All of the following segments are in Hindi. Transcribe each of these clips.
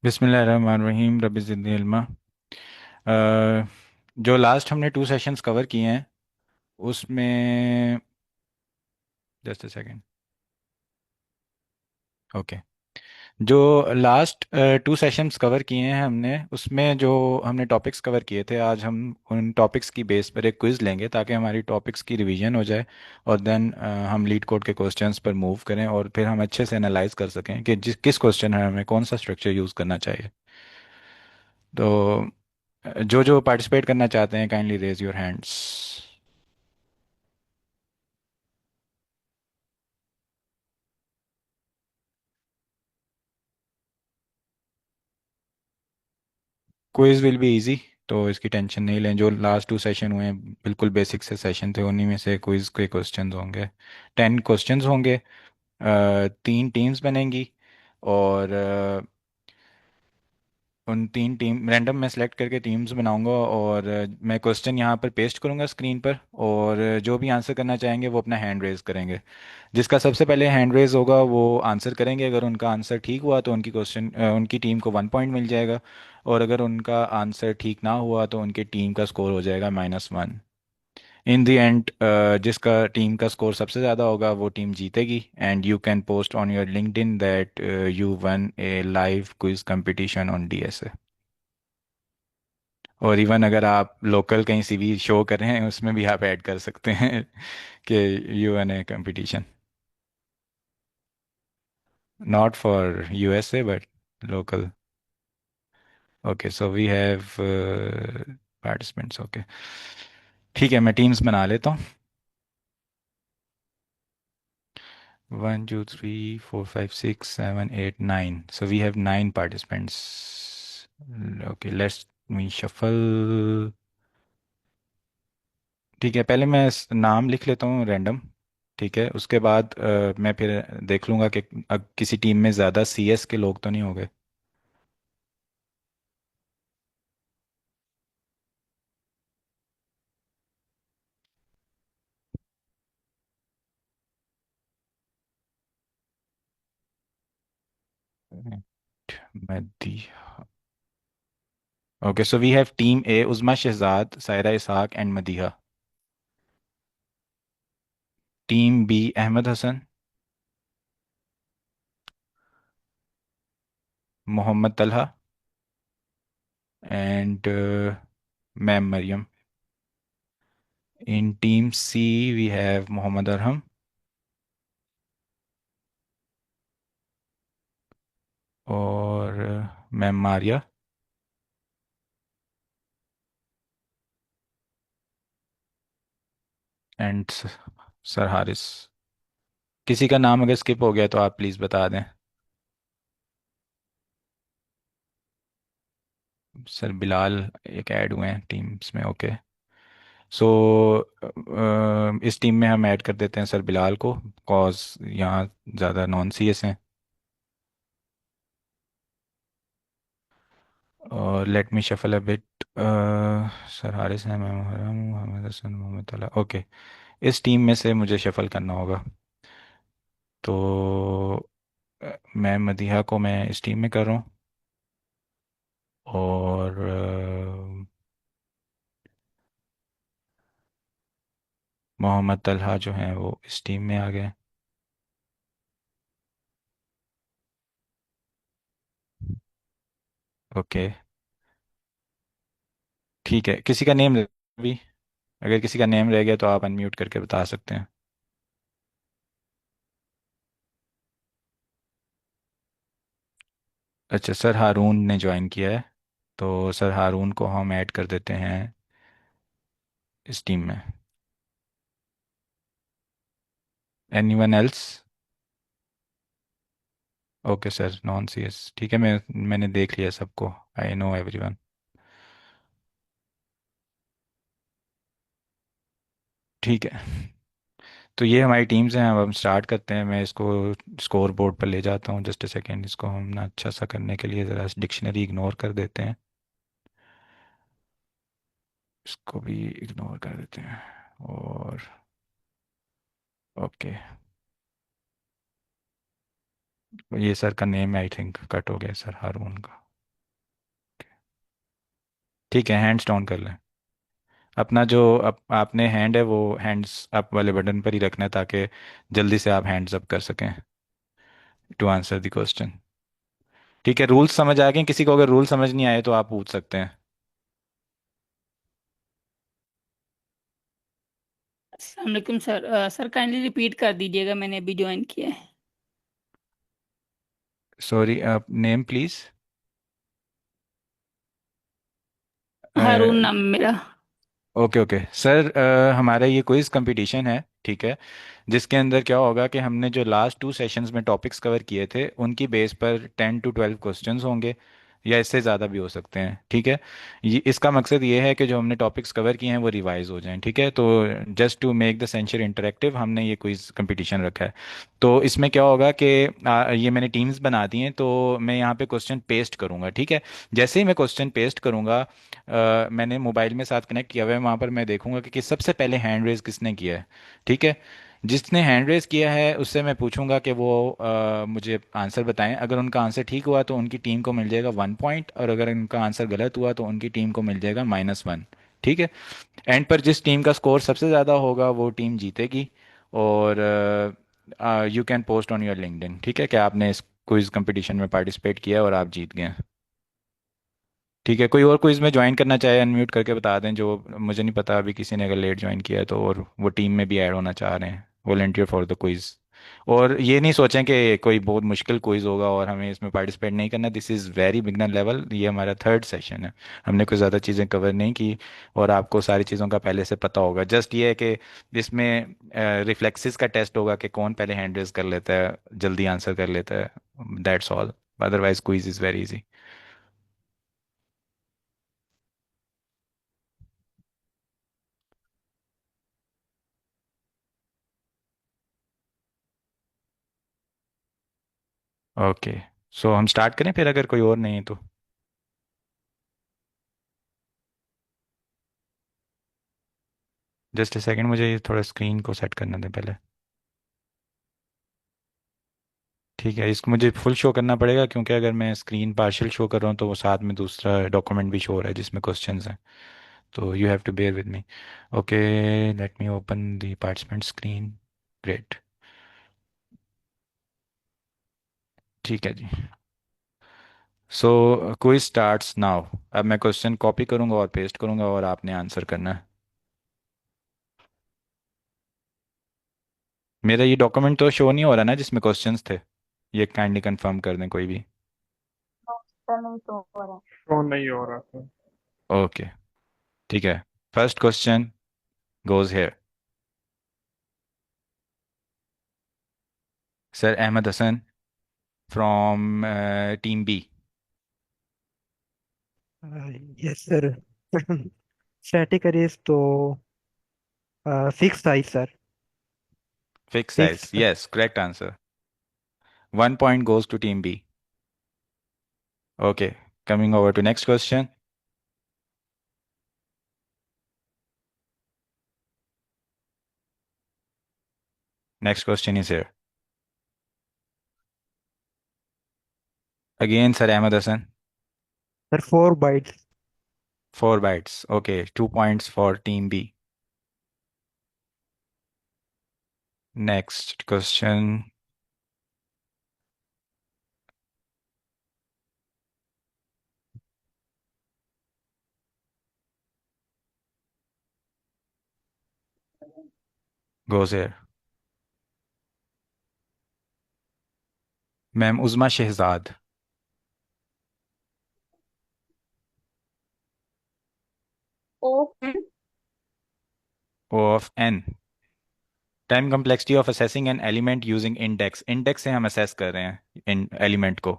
बिस्मिल्लाहिर्रहमानिर्रहीम रब्बि ज़िदनी इल्मा। अ, जो लास्ट हमने 2 सेशंस कवर किए हैं उसमें, जस्ट अ सेकेंड। ओके। जो लास्ट 2 सेशंस कवर किए हैं हमने उसमें जो हमने टॉपिक्स कवर किए थे, आज हम उन टॉपिक्स की बेस पर एक क्विज़ लेंगे ताकि हमारी टॉपिक्स की रिवीजन हो जाए। और देन हम लीड कोड के क्वेश्चंस पर मूव करें और फिर हम अच्छे से एनालाइज कर सकें कि जिस किस क्वेश्चन है हमें कौन सा स्ट्रक्चर यूज़ करना चाहिए। तो जो जो पार्टिसिपेट करना चाहते हैं, kindly raise your hands. Quiz will be easy, तो इसकी टेंशन नहीं लें। जो लास्ट 2 सेशन हुए हैं बिल्कुल बेसिक से सेशन थे, उन्हीं में से क्विज के क्वेश्चंस होंगे। 10 क्वेश्चंस होंगे। 3 टीम्स बनेंगी और उन 3 टीम रैंडम मैं सेलेक्ट करके टीम्स बनाऊंगा और मैं क्वेश्चन यहाँ पर पेस्ट करूंगा स्क्रीन पर। और जो भी आंसर करना चाहेंगे वो अपना हैंड रेज करेंगे। जिसका सबसे पहले हैंड रेज होगा वो आंसर करेंगे। अगर उनका आंसर ठीक हुआ तो उनकी टीम को 1 पॉइंट मिल जाएगा। और अगर उनका आंसर ठीक ना हुआ तो उनकी टीम का स्कोर हो जाएगा -1। इन द एंड जिसका टीम का स्कोर सबसे ज़्यादा होगा वो टीम जीतेगी। And you can post on your LinkedIn that you won A live quiz competition on DSA. और इवन अगर आप लोकल कहीं सीवी शो कर रहे हैं उसमें भी आप ऐड कर सकते हैं कि you won a competition, not for USA but local. Okay, so we have participants. Okay, ठीक है, मैं टीम्स बना लेता हूँ। 1 2 3 4 5 6 7 8 9, so we have 9 participants. Okay, let's me shuffle. ठीक है, पहले मैं नाम लिख लेता हूँ रैंडम। ठीक है, उसके बाद मैं फिर देख लूँगा कि किसी टीम में ज़्यादा सीएस के लोग तो नहीं हो गए। मदी। Okay, so we have team A Uzma Shahzad, Saira Ishaq and Madiha. Team B Ahmed Hassan, Mohammad Talha and ma'am Maryam. In team C we have Mohammad Arham और ma'am Maria and sir Haris. किसी का नाम अगर स्किप हो गया तो आप प्लीज़ बता दें। सर बिलाल एक ऐड हुए हैं टीम्स में। ओके, सो इस टीम में हम ऐड कर देते हैं सर बिलाल को, कॉज यहाँ ज़्यादा नॉन सीएस हैं। और let me shuffle a bit. Sir Haris हैं, मैम हरम, मोहम्मद हसन, मोहम्मद तला। ओके, इस टीम में से मुझे शफल करना होगा। तो मैं मदीहा को मैं इस टीम में कर रहा हूँ। और मोहम्मद तलहा जो हैं वो इस टीम में आ गए। ओके, ठीक है, किसी का नेम भी, अगर किसी का नेम रह गया तो आप अनम्यूट करके बता सकते हैं। अच्छा, सर हारून ने ज्वाइन किया है, तो सर हारून को हम ऐड कर देते हैं इस टीम में। Anyone else? Okay sir, non CS, ठीक है, मैंने देख लिया सबको। I know everyone. ठीक है, तो ये हमारी टीम्स हैं। अब हम स्टार्ट करते हैं। मैं इसको स्कोर बोर्ड पर ले जाता हूँ। जस्ट अ सेकेंड, इसको हम ना अच्छा सा करने के लिए ज़रा डिक्शनरी इग्नोर कर देते हैं। इसको भी इग्नोर कर देते हैं। और ओके, ये सर का नेम आई थिंक कट हो गया, सर हारून का। ठीक है, हैंड्स डाउन कर लें। अपना जो आपने हैंड है वो हैंड्स अप वाले बटन पर ही रखना है, ताकि जल्दी से आप हैंड्स अप कर सकें टू आंसर द क्वेश्चन। ठीक है, रूल्स समझ आ गए? किसी को अगर रूल समझ नहीं आए तो आप पूछ सकते हैं। अस्सलाम वालेकुम सर। सर काइंडली रिपीट कर दीजिएगा, मैंने अभी ज्वाइन किया है। Sorry, name please. हारून नाम मेरा। ओके ओके सर, हमारा ये क्विज कंपटीशन है, ठीक है, जिसके अंदर क्या होगा कि हमने जो लास्ट 2 सेशंस में टॉपिक्स कवर किए थे उनकी बेस पर 10 to 12 क्वेश्चंस होंगे, या इससे ज़्यादा भी हो सकते हैं, ठीक है। ये इसका मकसद ये है कि जो हमने टॉपिक्स कवर किए हैं वो रिवाइज हो जाएं, ठीक है। तो just to make the century interactive हमने ये क्विज कंपटीशन रखा है। तो इसमें क्या होगा कि ये मैंने टीम्स बना दी हैं, तो मैं यहाँ पे क्वेश्चन पेस्ट करूँगा, ठीक है। जैसे ही मैं क्वेश्चन पेस्ट करूँगा, मैंने मोबाइल में साथ कनेक्ट किया हुआ है, वहाँ पर मैं देखूंगा कि सबसे पहले हैंड रेज किसने किया है, ठीक है। जिसने हैंड रेज किया है उससे मैं पूछूंगा कि वो मुझे आंसर बताएं। अगर उनका आंसर ठीक हुआ तो उनकी टीम को मिल जाएगा 1 पॉइंट, और अगर उनका आंसर गलत हुआ तो उनकी टीम को मिल जाएगा -1, ठीक है। एंड पर जिस टीम का स्कोर सबसे ज़्यादा होगा वो टीम जीतेगी। और you can post on your LinkedIn, ठीक है, कि आपने इस क्विज कंपटीशन में पार्टिसिपेट किया और आप जीत गए। ठीक है, कोई और क्विज में ज्वाइन करना चाहे अनम्यूट करके बता दें। जो मुझे नहीं पता अभी किसी ने अगर लेट ज्वाइन किया है तो, और वो टीम में भी ऐड होना चाह रहे हैं, वॉलेंटियर फॉर द क्विज। और ये नहीं सोचें कि कोई बहुत मुश्किल क्विज होगा और हमें इसमें पार्टिसिपेट नहीं करना। This is very beginner level, ये हमारा 3rd सेशन है। हमने कोई ज़्यादा चीज़ें कवर नहीं की, और आपको सारी चीज़ों का पहले से पता होगा। जस्ट ये है कि इसमें रिफ्लेक्सेस का टेस्ट होगा कि कौन पहले हैंड रेज कर लेता है, जल्दी आंसर कर लेता है। That's all. Otherwise quiz is very easy. Okay, so हम स्टार्ट करें फिर, अगर कोई और नहीं है तो। जस्ट ए सेकंड, मुझे ये थोड़ा स्क्रीन को सेट करना था पहले। ठीक है, इसको मुझे फुल शो करना पड़ेगा, क्योंकि अगर मैं स्क्रीन पार्शियल शो कर रहा हूँ तो वो साथ में दूसरा डॉक्यूमेंट भी शो हो रहा है जिसमें क्वेश्चंस हैं। तो you have to bear with me. Okay, let me open the participant screen. Great. ठीक है जी। So quiz starts now. अब मैं क्वेश्चन कॉपी करूंगा और पेस्ट करूंगा, और आपने आंसर करना है। मेरा ये डॉक्यूमेंट तो शो नहीं हो रहा ना जिसमें क्वेश्चंस थे? ये काइंडली कंफर्म कर दें कोई भी। सर नहीं तो हो रहा। शो नहीं हो रहा था। ओके, ठीक है। First question goes here. Sir Ahmed Hassan from team B. Yes sir. Static array तो fix size sir. Fixed size. Fix. Yes, correct answer. 1 point goes to team B. Okay, coming over to next question. Next question is here. Again, Sir Ahmed Hassan. Sir 4 bytes. 4 bites. Okay, 2 points for team B. Next question goes here. Ma'am Uzma Shahzad. O. O of n. Time complexity of assessing an element using index. Index से हम असेस कर रहे हैं इन एलिमेंट को।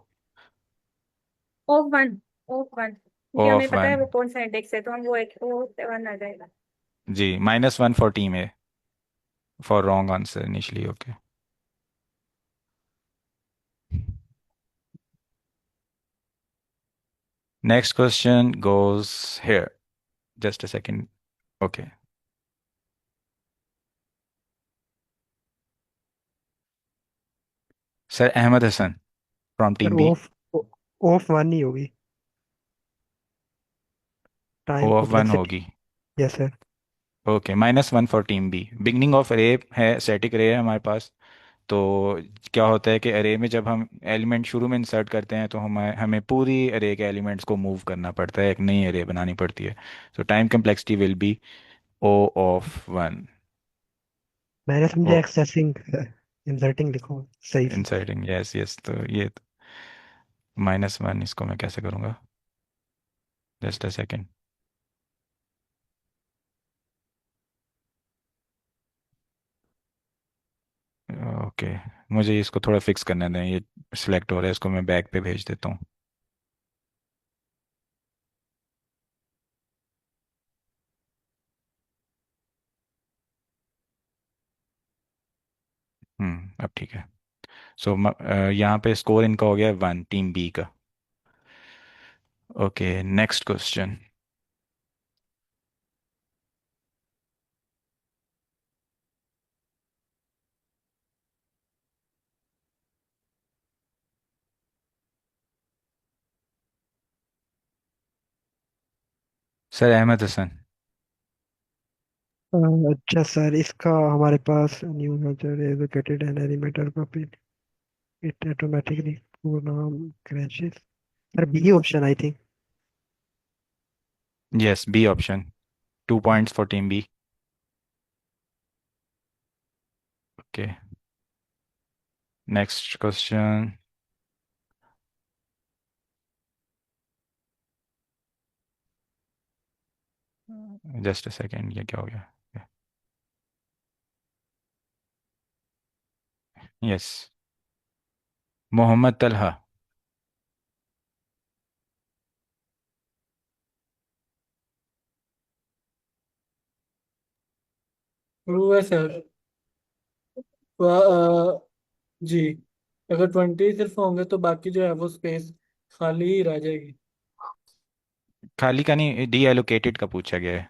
O1। O1 O क्योंकि हमें of पता है 1। वो कौन सा इंडेक्स है, तो हम वो एक O7 आ जाएगा। जी, -1 for team A for wrong answer initially. Okay. Next question goes here. Just a second. Okay. Sir Ahmed Hassan from sir Team B. Of of one ही होगी। O time of one complexity. होगी। Yes sir. Okay, -1 for team B. Beginning of array है, स्टैटिक अरे है हमारे पास। तो क्या होता है कि अरे में जब हम एलिमेंट शुरू में इंसर्ट करते हैं तो हमें हमें पूरी अरे के एलिमेंट्स को मूव करना पड़ता है, एक नई अरे बनानी पड़ती है। So time complexity will be O of 1। मैंने ओ समझा एक्सेसिंग, इंसर्टिंग लिखो सही से। Inserting, yes yes. तो ये -1 इसको मैं कैसे करूँगा? Just a second. ओके, मुझे इसको थोड़ा फिक्स करने दें। ये सिलेक्ट हो रहा है, इसको मैं बैक पे भेज देता हूँ। अब ठीक है। सो यहाँ पे स्कोर इनका हो गया 1, टीम बी का। Okay, next question. Sir Ahmad Hassan. अच्छा सर, इसका हमारे पास new user is located an animator copy it automatically program crashes। Sir B option I think. Yes, B option. 2 points for team B. Okay, next question. Just a second, ये क्या हो गया? यस, मोहम्मद तलहा। ट्रू है सर। जी, अगर 20 सिर्फ होंगे तो बाकी जो है वो स्पेस खाली ही रह जाएगी। खाली का नहीं, डी एलोकेटेड का पूछा गया है।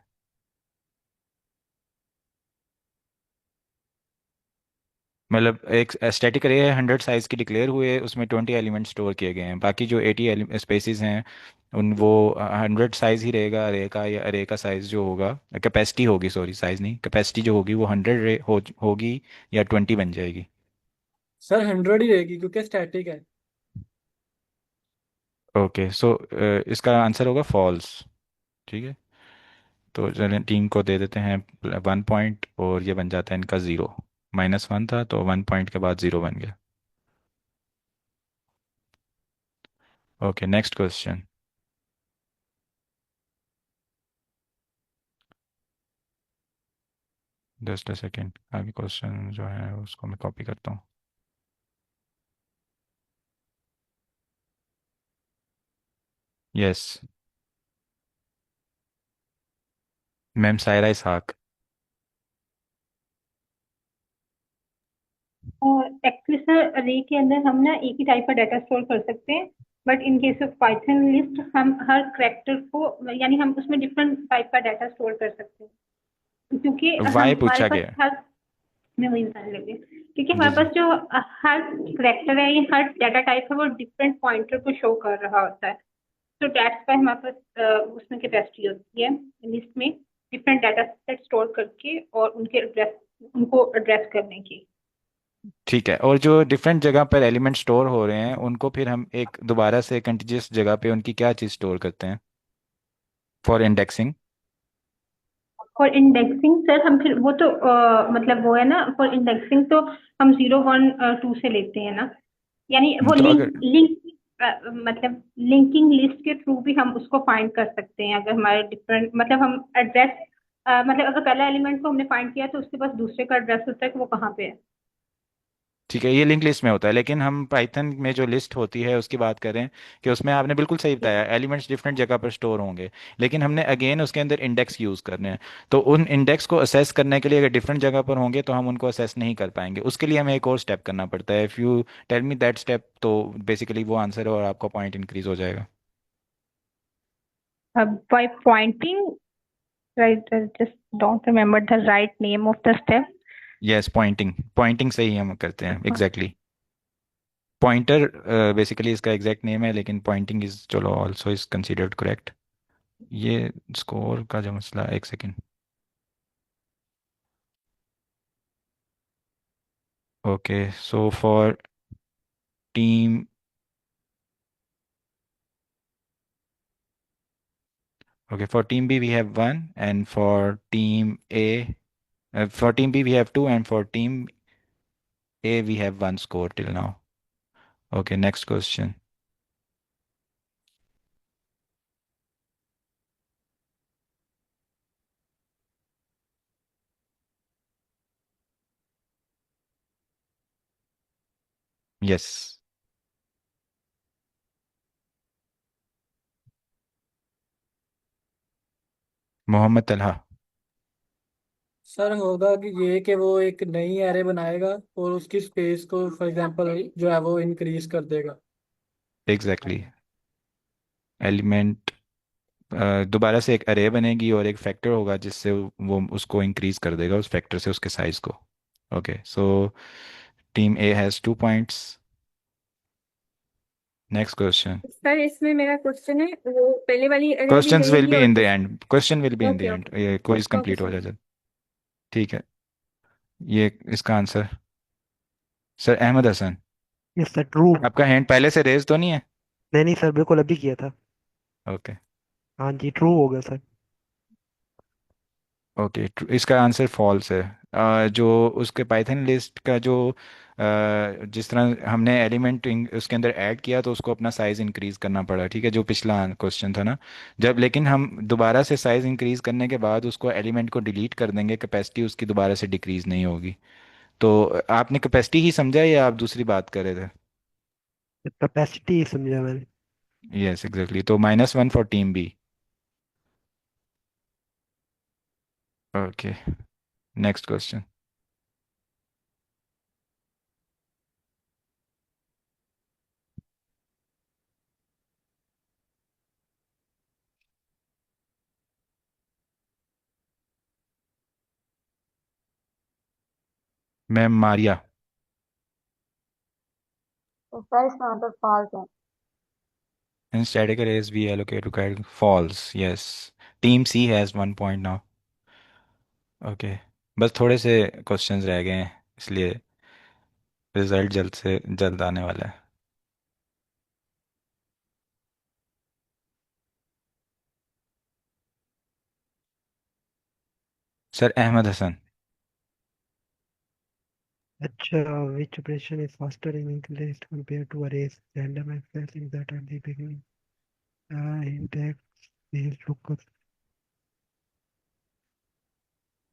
मतलब एक स्टैटिक अरे है, 100 साइज की डिक्लेयर हुए, उसमें 20 एलिमेंट स्टोर किए गए हैं। बाकी जो 80 स्पेसिस हैं उन वो 100 साइज ही रहेगा अरे का, या अरे का साइज जो होगा, कैपेसिटी होगी, सॉरी साइज नहीं, कैपेसिटी जो होगी वो 100 होगी या 20 बन जाएगी। सर 100 ही रहेगी क्योंकि स्टैटिक है। ओके, सो इसका आंसर होगा फॉल्स। ठीक है, तो चलें टीम को दे देते हैं 1 पॉइंट, और ये बन जाता है इनका 0। -1 था तो 1 पॉइंट के बाद 0 बन गया। Okay, next question. Just a second, अभी क्वेश्चन जो है उसको मैं कॉपी करता हूँ। यस, मैम सायरा इसहाक। एक्चुअली सर अरे के अंदर हम ना एक ही टाइप का डाटा स्टोर कर सकते हैं, but in case of Python list हम हर करेक्टर को यानी हम उसमें डिफरेंट टाइप का डाटा स्टोर कर सकते हैं, क्योंकि वाई हमारे पूछा पास गया है। हर मैं वही बताने लगी, क्योंकि जी हमारे जी। पास जो हर करेक्टर है या हर डाटा टाइप है वो डिफरेंट पॉइंटर को शो कर रहा होता है। तो दैट्स वाई हमारे पास उसमें कैपेसिटी होती है लिस्ट में डिफरेंट डाटा सेट स्टोर करके और उनको एड्रेस करने की। ठीक है, और जो डिफरेंट जगह पर एलिमेंट स्टोर हो रहे हैं उनको फिर हम एक दोबारा से कंटिन्यूस जगह पे उनकी क्या चीज़ स्टोर करते हैं for indexing? For indexing sir हम फिर वो तो मतलब वो है ना, फॉर इंडेक्सिंग तो हम 0 1 2 से लेते हैं ना, यानी वो तो लिंक अगर लिंक मतलब लिंकिंग लिस्ट के थ्रू भी हम उसको फाइंड कर सकते हैं। अगर हमारे डिफरेंट मतलब हम एड्रेस मतलब अगर पहला एलिमेंट को हमने फाइंड किया तो उसके पास दूसरे का एड्रेस होता है कि वो कहाँ पे है। ठीक है, ये लिंक लिस्ट में होता है, लेकिन हम पाइथन में जो लिस्ट होती है उसकी बात करें कि उसमें आपने बिल्कुल सही बताया, एलिमेंट्स डिफरेंट जगह पर स्टोर होंगे, लेकिन हमने अगेन उसके अंदर इंडेक्स यूज़ करने हैं। तो उन इंडेक्स को असेस करने के लिए अगर डिफरेंट जगह पर होंगे तो हम उनको असेस नहीं कर पाएंगे, उसके लिए हमें एक और स्टेप करना पड़ता है। If you tell me that step, तो बेसिकली वो आंसर है और आपका पॉइंट इंक्रीज हो जाएगा। By pointing, right, just don't remember the right name of the step. Yes, pointing, pointing से ही हम करते हैं एग्जैक्टली। पॉइंटर बेसिकली इसका एग्जैक्ट नेम है, लेकिन पॉइंटिंग इज चलो ऑल्सो इज कंसिडर्ड करेक्ट। ये स्कोर का जो मसला, एक second. Okay, so for team, okay, for team B we have one, and for team A, for team B we have two, and for team A we have one score till now. Okay, next question. Yes, Mohammad Talha. Sir होगा कि ये कि वो एक नई एरे बनाएगा और उसकी स्पेस को फॉर एग्जांपल जो है वो इंक्रीज कर देगा। एग्जैक्टली, एलिमेंट दोबारा से एक अरे बनेगी और एक फैक्टर होगा जिससे वो उसको इंक्रीज कर देगा, उस फैक्टर से उसके साइज को। Okay, so team A has 2 points. Next question. Sir इसमें मेरा क्वेश्चन है वो पहले वाली अरे भी क्वेश्चंस विल रहेगी बी और in the end, question will be in the okay end, okay ये क्विज ओके कंप्लीट हो सर जाए जल्द। ठीक है, ये इसका answer sir Ahmad Hassan. Yes sir, true. आपका हैंड पहले से रेज तो नहीं है? नहीं नहीं सर, बिल्कुल अभी किया था। ओके। हाँ जी, ट्रू हो गया सर। ओके, इसका आंसर फॉल्स है। जो उसके पाइथन लिस्ट का जो जिस तरह हमने एलिमेंट उसके अंदर ऐड किया तो उसको अपना साइज इंक्रीज करना पड़ा, ठीक है, जो पिछला क्वेश्चन था ना। जब लेकिन हम दोबारा से साइज इंक्रीज करने के बाद उसको एलिमेंट को डिलीट कर देंगे, कैपेसिटी उसकी दोबारा से डिक्रीज नहीं होगी। तो आपने कैपेसिटी ही समझा या आप दूसरी बात कर रहे थे? कैपेसिटी समझा मैंने। यस एग्जैक्टली, तो -1 for team B. Okay, next question. Ma'am Maria. तो सर इसका आंसर फॉल्स है। And static arrays we allocate required false. Yes. Team C has 1 point now. Okay. बस थोड़े से क्वेश्चंस रह गए हैं, इसलिए रिजल्ट जल्द से जल्द आने वाला है। सर अहमद हसन। अच्छा, which operation is faster in linked list compared to arrays? Random access is that at the beginning. Index is lookup.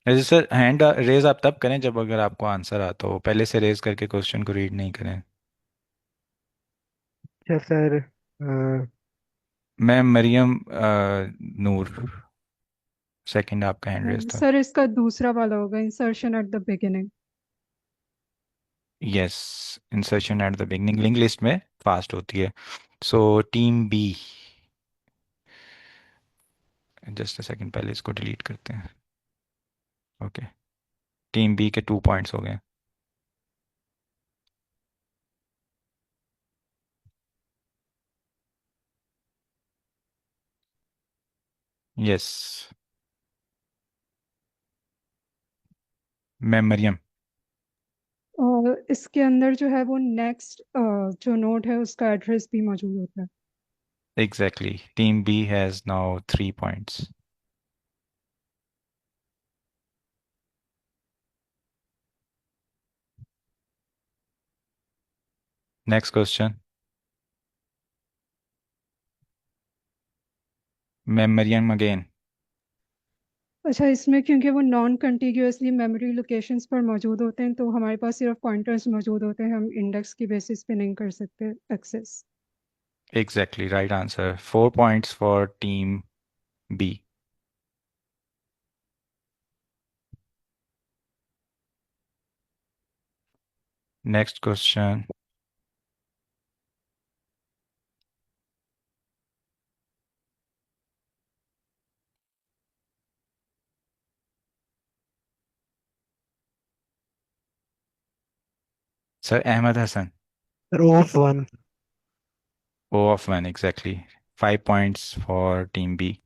वैसे सर हैंड रेज आप तब करें जब अगर आपको आंसर आता हो, पहले से रेज करके क्वेश्चन को रीड नहीं करें। अच्छा सर, मैं मरियम नूर, सेकंड आपका हैंड रेज था। सर इसका दूसरा वाला होगा, insertion at the beginning. Yes, insertion at the beginning link list में फास्ट होती है। So team B, just a second, पहले इसको डिलीट करते हैं। ओके, टीम बी के 2 पॉइंट्स हो गए। यस, मैं मरियम। और इसके अंदर जो है वो नेक्स्ट जो नोड है उसका एड्रेस भी मौजूद होता है। Exactly. Team B has now 3 points. Next question. Miriam again. अच्छा, इसमें क्योंकि वो नॉन कंटिग्यूअसली मेमोरी लोकेशंस पर मौजूद होते हैं तो हमारे पास सिर्फ पॉइंटर्स मौजूद होते हैं, हम इंडेक्स की बेसिस पे नहीं कर सकते access. Exactly, right answer. 4 points for Team B. Next question. Sir Ahmed Hassan. row of one. O of 1, exactly. 5 points for Team B.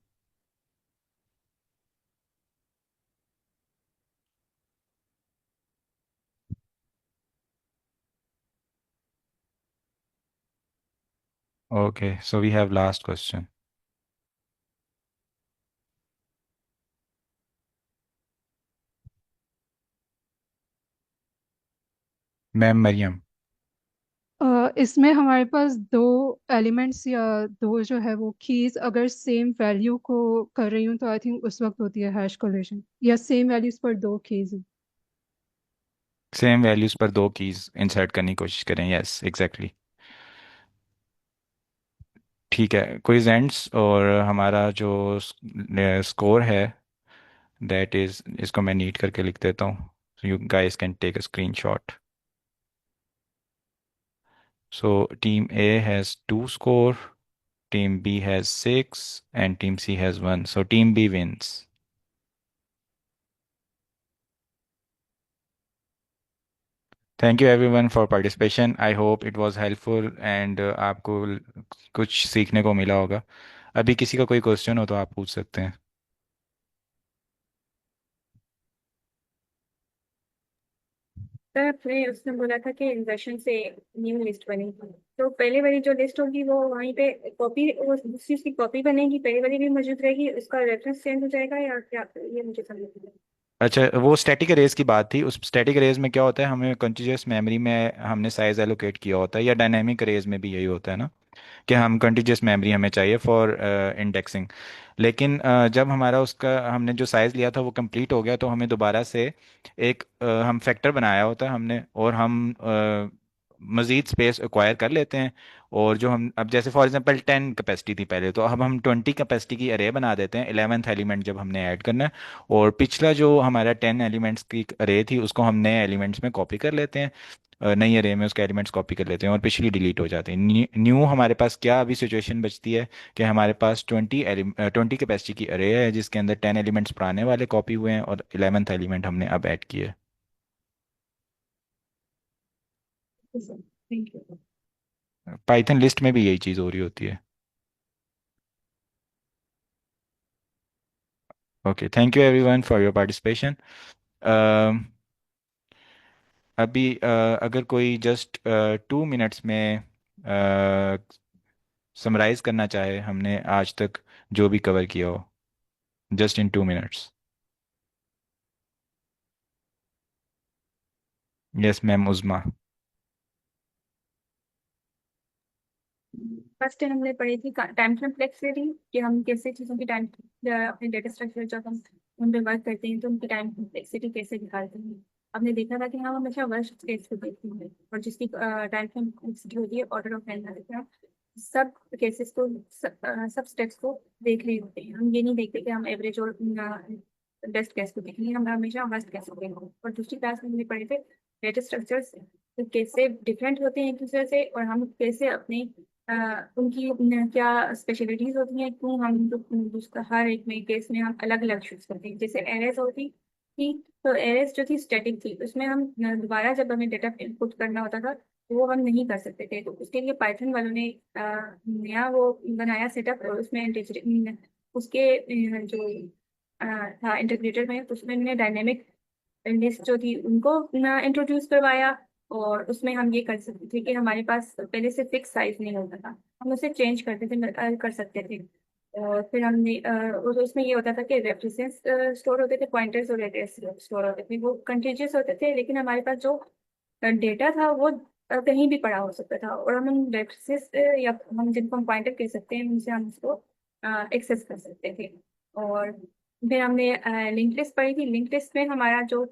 Okay, so we have last question. Ma'am Maryam. इसमें हमारे पास दो एलिमेंट्स या दो जो है वो कीज अगर सेम वैल्यू को कर रही हूँ तो आई थिंक उस वक्त होती है हैश कोलेशन, या सेम वैल्यूज पर दो कीज। सेम वैल्यूज पर दो कीज इंसर्ट करने की कोशिश करें, यस एग्जैक्टली। ठीक है, क्विज एंड्स और हमारा जो स्कोर है दैट इज, इसको मैं नीट करके लिख देता हूँ, you guys can take a screenshot. So team A has 2 score, team B has 6 and team C has 1, so team B wins. Thank you everyone for participation. I hope it was helpful and आपको कुछ सीखने को मिला होगा। अभी किसी का कोई क्वेश्चन हो तो आप पूछ सकते हैं। सर आपने उसने बोला था कि इंजर्शन से न्यू लिस्ट बनेगी, तो पहले वाली जो लिस्ट होगी वो वहीं पे कॉपी, वो उस चीज की कॉपी बनेगी, पहले वाली भी मौजूद रहेगी, उसका रेफरेंस चेंज हो जाएगा या क्या, ये मुझे समझ नहीं आया। अच्छा, वो स्टैटिक अरेज की बात थी। उस स्टैटिक अरेज में क्या होता है, हमें कंटीन्यूअस मेमोरी में हमने साइज एलोकेट किया होता है, या डायनेमिक अरेज में भी यही होता है ना, कि हम कंटीन्यूअस मेमोरी हमें चाहिए फॉर इंडेक्सिंग। लेकिन जब हमारा उसका हमने जो साइज़ लिया था वो कंप्लीट हो गया, तो हमें दोबारा से एक हम फैक्टर बनाया होता है हमने, और हम मज़ीद स्पेस एक्वायर कर लेते हैं। और जो हम अब जैसे फॉर एग्जांपल 10 कैपेसिटी थी पहले, तो अब हम 20 कैपेसिटी की अरे बना देते हैं 11th एलिमेंट जब हमने ऐड करना है। और पिछला जो हमारा 10 एलिमेंट्स की अरे थी उसको हम नए एलिमेंट्स में कॉपी कर लेते हैं, नई अरे में उसके एलिमेंट्स कॉपी कर लेते हैं, और पिछली डिलीट हो जाती है। न्यू हमारे पास क्या अभी सिचुएशन बचती है कि हमारे पास 20 कैपेसिटी की अरे है जिसके अंदर 10 एलिमेंट्स पुराने वाले कॉपी हुए हैं और 11th एलिमेंट हमने अब ऐड किए है। Thank you. पाइथन लिस्ट में भी यही चीज़ हो रही होती है। Okay, thank you everyone for your participation. अभी अगर कोई जस्ट 2 मिनट्स में समराइज करना चाहे हमने आज तक जो भी कवर किया हो, just in 2 minutes। Yes ma'am उज़मा। First हमने पढ़ी थी टाइम कॉम्प्लेक्सिटी, कि हम कैसे चीज़ों की टाइम, अपने डेटा स्ट्रक्चर जब हम उन पे वर्क करते हैं तो उनकी टाइम कॉम्प्लेक्सिटी कैसे निकालते हैं। हमने देखा था कि हम हमेशा वर्स्ट केस को देखते हैं, और जिसकी टाइम कॉम्प्लेक्सिटी होती है ऑर्डर ऑफ एन, सब केसेस को, सब स्टेप्स को देख रहे होते हैं। हम ये नहीं देखते कि हम एवरेज और बेस्ट केस को देखेंगे, हम हमेशा वर्स्ट केस को देखेंगे। और दूसरी क्लास में हमने पढ़े थे डेटा स्ट्रक्चर्स कैसे डिफरेंट होते हैं एक दूसरे से, और हम कैसे अपने उनकी क्या स्पेशलिटीज होती हैं, क्यों हम उसका हर एक में केस में हम अलग अलग चूज करते हैं। जैसे एरेज होती थी, तो एरेज जो थी स्टैटिक थी, उसमें हम दोबारा जब हमें डेटा इनपुट करना होता था तो वो हम नहीं कर सकते थे। तो उसके लिए पाइथन वालों ने नया वो बनाया सेटअप, और उसमें उसके जो था इंटीग्रेटर में, उसमें हमने डायनेमिक लिस्ट जो थी उनको इंट्रोड्यूस करवाया। और उसमें हम ये कर सकते थे कि हमारे पास पहले से फिक्स साइज नहीं होता था, हम उसे चेंज करते थे, कर सकते थे। और फिर हमने और उसमें ये होता था कि रेफरेंसेस स्टोर होते थे, पॉइंटर्स और एड्रेस स्टोर होते थे, वो कंटीन्यूअस होते थे, लेकिन हमारे पास जो डेटा था वो कहीं भी पड़ा हो सकता था, और हम उन रेफरेंसेस या हम जिनको हम पॉइंटर कह सकते हैं उनसे हम उसको एक्सेस कर सकते थे। और फिर हमने लिंक लिस्ट पढ़ी थी। लिंक लिस्ट में हमारा जो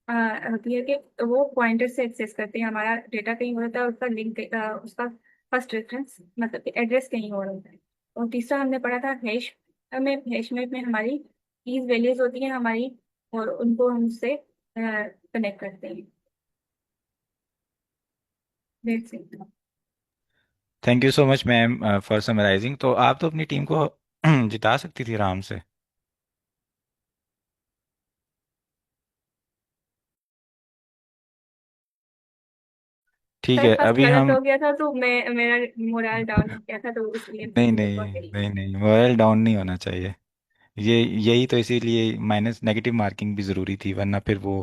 होती है कि वो पॉइंटर से एक्सेस करते हैं, हमारा डेटा कहीं और होता है, उसका लिंक उसका फर्स्ट रेफरेंस मतलब कि एड्रेस कहीं और होता है। और तीसरा हमने पढ़ा था हैश में। हैश में हमारी कीज वैल्यूज होती हैं हमारी, और उनको हम उससे कनेक्ट करते हैं। That's it. Thank you so much ma'am for summarising. तो आप तो अपनी टीम को जिता सकती थी आराम से। ठीक सर है, फर्स्ट अभी गलत हम हो गया था तो मैं मेरा मोरल डाउन हो गया था, तो इसलिए नहीं मुझे नहीं बहुत तरीके नहीं नहीं, मोरल डाउन नहीं होना चाहिए। ये यही तो इसीलिए माइनस नेगेटिव मार्किंग भी ज़रूरी थी, वरना फिर वो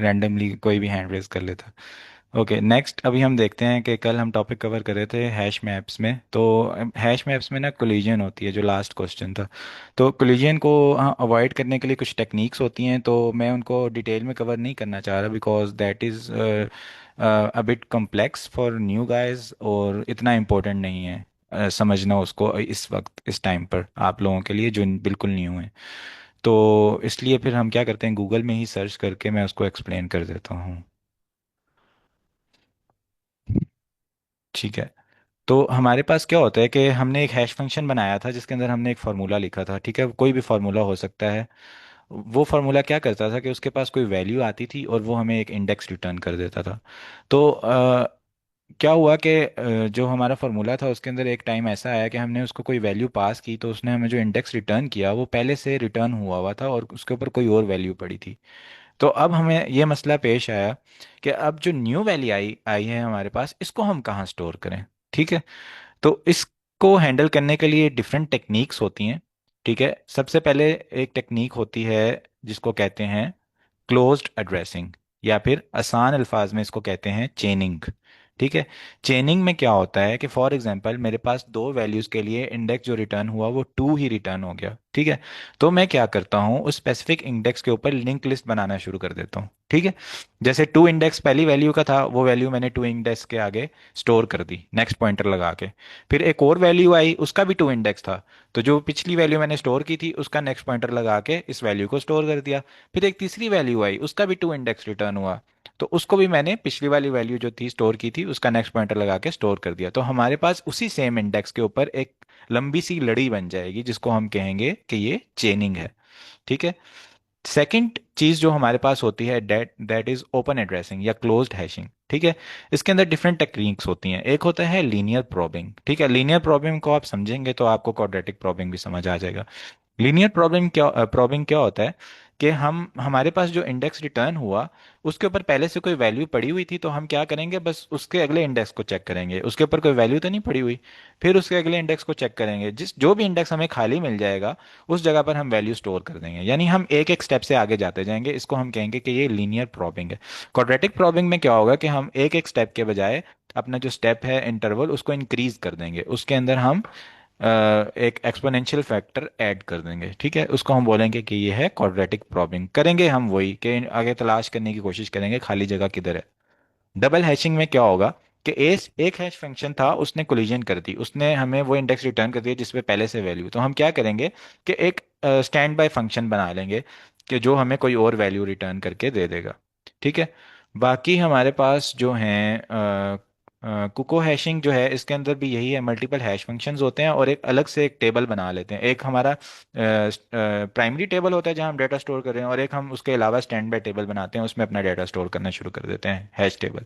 रैंडमली कोई भी हैंड रेज कर लेता। ओके, नेक्स्ट अभी हम देखते हैं कि कल हम टॉपिक कवर कर रहे थे हैश मैप्स में। तो हैश मैप्स में ना कोलिजन होती है, जो लास्ट क्वेश्चन था। तो कोलिजन को अवॉइड करने के लिए कुछ टेक्निक्स होती हैं, तो मैं उनको डिटेल में कवर नहीं करना चाह रहा, because that is a bit complex for new guys, और इतना इम्पोर्टेंट नहीं है समझना उसको इस वक्त, इस टाइम पर आप लोगों के लिए जो बिल्कुल न्यू है। तो इसलिए फिर हम क्या करते हैं, गूगल में ही सर्च करके मैं उसको एक्सप्लेन कर देता हूँ। ठीक है। तो हमारे पास क्या होता है कि हमने एक हैश फंक्शन बनाया था जिसके अंदर हमने एक फार्मूला लिखा था। ठीक है, कोई भी फार्मूला हो सकता है। वो फार्मूला क्या करता था कि उसके पास कोई वैल्यू आती थी और वो हमें एक इंडेक्स रिटर्न कर देता था। तो क्या हुआ कि जो हमारा फार्मूला था उसके अंदर एक टाइम ऐसा आया कि हमने उसको कोई वैल्यू पास की, तो उसने हमें जो इंडेक्स रिटर्न किया वो पहले से रिटर्न हुआ हुआ था और उसके ऊपर कोई और वैल्यू पड़ी थी। तो अब हमें ये मसला पेश आया कि अब जो न्यू वैल्यू आई आई है हमारे पास, इसको हम कहाँ स्टोर करें। ठीक है। तो इसको हैंडल करने के लिए डिफरेंट टेक्निक्स होती हैं। ठीक है, सबसे पहले एक टेक्निक होती है जिसको कहते हैं क्लोज्ड एड्रेसिंग, या फिर आसान अल्फाज में इसको कहते हैं चेनिंग। ठीक है। चेनिंग में क्या होता है कि फॉर एग्जांपल मेरे पास दो वैल्यूज़ के लिए इंडेक्स जो रिटर्न हुआ वो 2 ही रिटर्न हो गया। ठीक है। तो मैं क्या करता हूँ, उस स्पेसिफिक इंडेक्स के ऊपर लिंक लिस्ट बनाना शुरू कर देता हूँ। ठीक है। जैसे 2 इंडेक्स पहली वैल्यू का था, वो वैल्यू मैंने 2 इंडेक्स के आगे स्टोर कर दी नेक्स्ट पॉइंटर लगा के। फिर एक और वैल्यू आई, उसका भी 2 इंडेक्स था, तो जो पिछली वैल्यू मैंने स्टोर की थी उसका नेक्स्ट पॉइंटर लगा के इस वैल्यू को स्टोर कर दिया। फिर एक तीसरी वैल्यू आई, उसका भी 2 इंडेक्स रिटर्न हुआ, तो उसको भी मैंने पिछली वाली वैल्यू जो थी स्टोर की थी उसका नेक्स्ट पॉइंटर लगा के स्टोर कर दिया। तो हमारे पास उसी सेम इंडेक्स के ऊपर एक लंबी सी लड़ी बन जाएगी जिसको हम कहेंगे कि ये चेनिंग है। ठीक है। सेकंड चीज जो हमारे पास होती है that that is open addressing या क्लोज्ड हैशिंग। ठीक है। इसके अंदर डिफरेंट टेक्निक्स होती हैं। एक होता है लीनियर प्रोबिंग। ठीक है, लीनियर प्रोबिंग को आप समझेंगे तो आपको क्वाड्रेटिक प्रोबिंग भी समझ आ जाएगा। लीनियर प्रॉब्लम क्या होता है कि हम हमारे पास जो इंडेक्स रिटर्न हुआ उसके ऊपर पहले से कोई वैल्यू पड़ी हुई थी, तो हम क्या करेंगे, बस उसके अगले इंडेक्स को चेक करेंगे, उसके ऊपर कोई वैल्यू तो नहीं पड़ी हुई। फिर उसके अगले इंडेक्स को चेक करेंगे, जिस जो भी इंडेक्स हमें खाली मिल जाएगा उस जगह पर हम वैल्यू स्टोर कर देंगे। यानी हम एक एक स्टेप से आगे जाते जाएंगे। इसको हम कहेंगे कि ये लीनियर प्रॉबिंग है। क्वाड्रेटिक प्रॉबिंग में क्या होगा कि हम एक एक स्टेप के बजाय अपना जो स्टेप है इंटरवल उसको इंक्रीज कर देंगे, उसके अंदर हम एक एक्सपोनेंशियल फैक्टर ऐड कर देंगे। ठीक है, उसको हम बोलेंगे कि ये है क्वाड्रेटिक प्रॉबिंग। करेंगे हम वही कि आगे तलाश करने की कोशिश करेंगे खाली जगह किधर है। डबल हैशिंग में क्या होगा कि एक हैश फंक्शन था, उसने कोलिजन कर दी, उसने हमें वो इंडेक्स रिटर्न कर दिया जिसपे पहले से वैल्यू, तो हम क्या करेंगे कि एक स्टैंड बाय फंक्शन बना लेंगे कि जो हमें कोई और वैल्यू रिटर्न करके दे देगा। ठीक है। बाकी हमारे पास जो हैं कुको हैशिंग जो है, इसके अंदर भी यही है, मल्टीपल हैश फंक्शंस होते हैं और एक अलग से एक टेबल बना लेते हैं। एक हमारा प्राइमरी टेबल होता है जहां हम डेटा स्टोर कर रहे हैं, और एक हम उसके अलावा स्टैंड बाय टेबल बनाते हैं, उसमें अपना डेटा स्टोर करना शुरू कर देते हैं, हैश टेबल।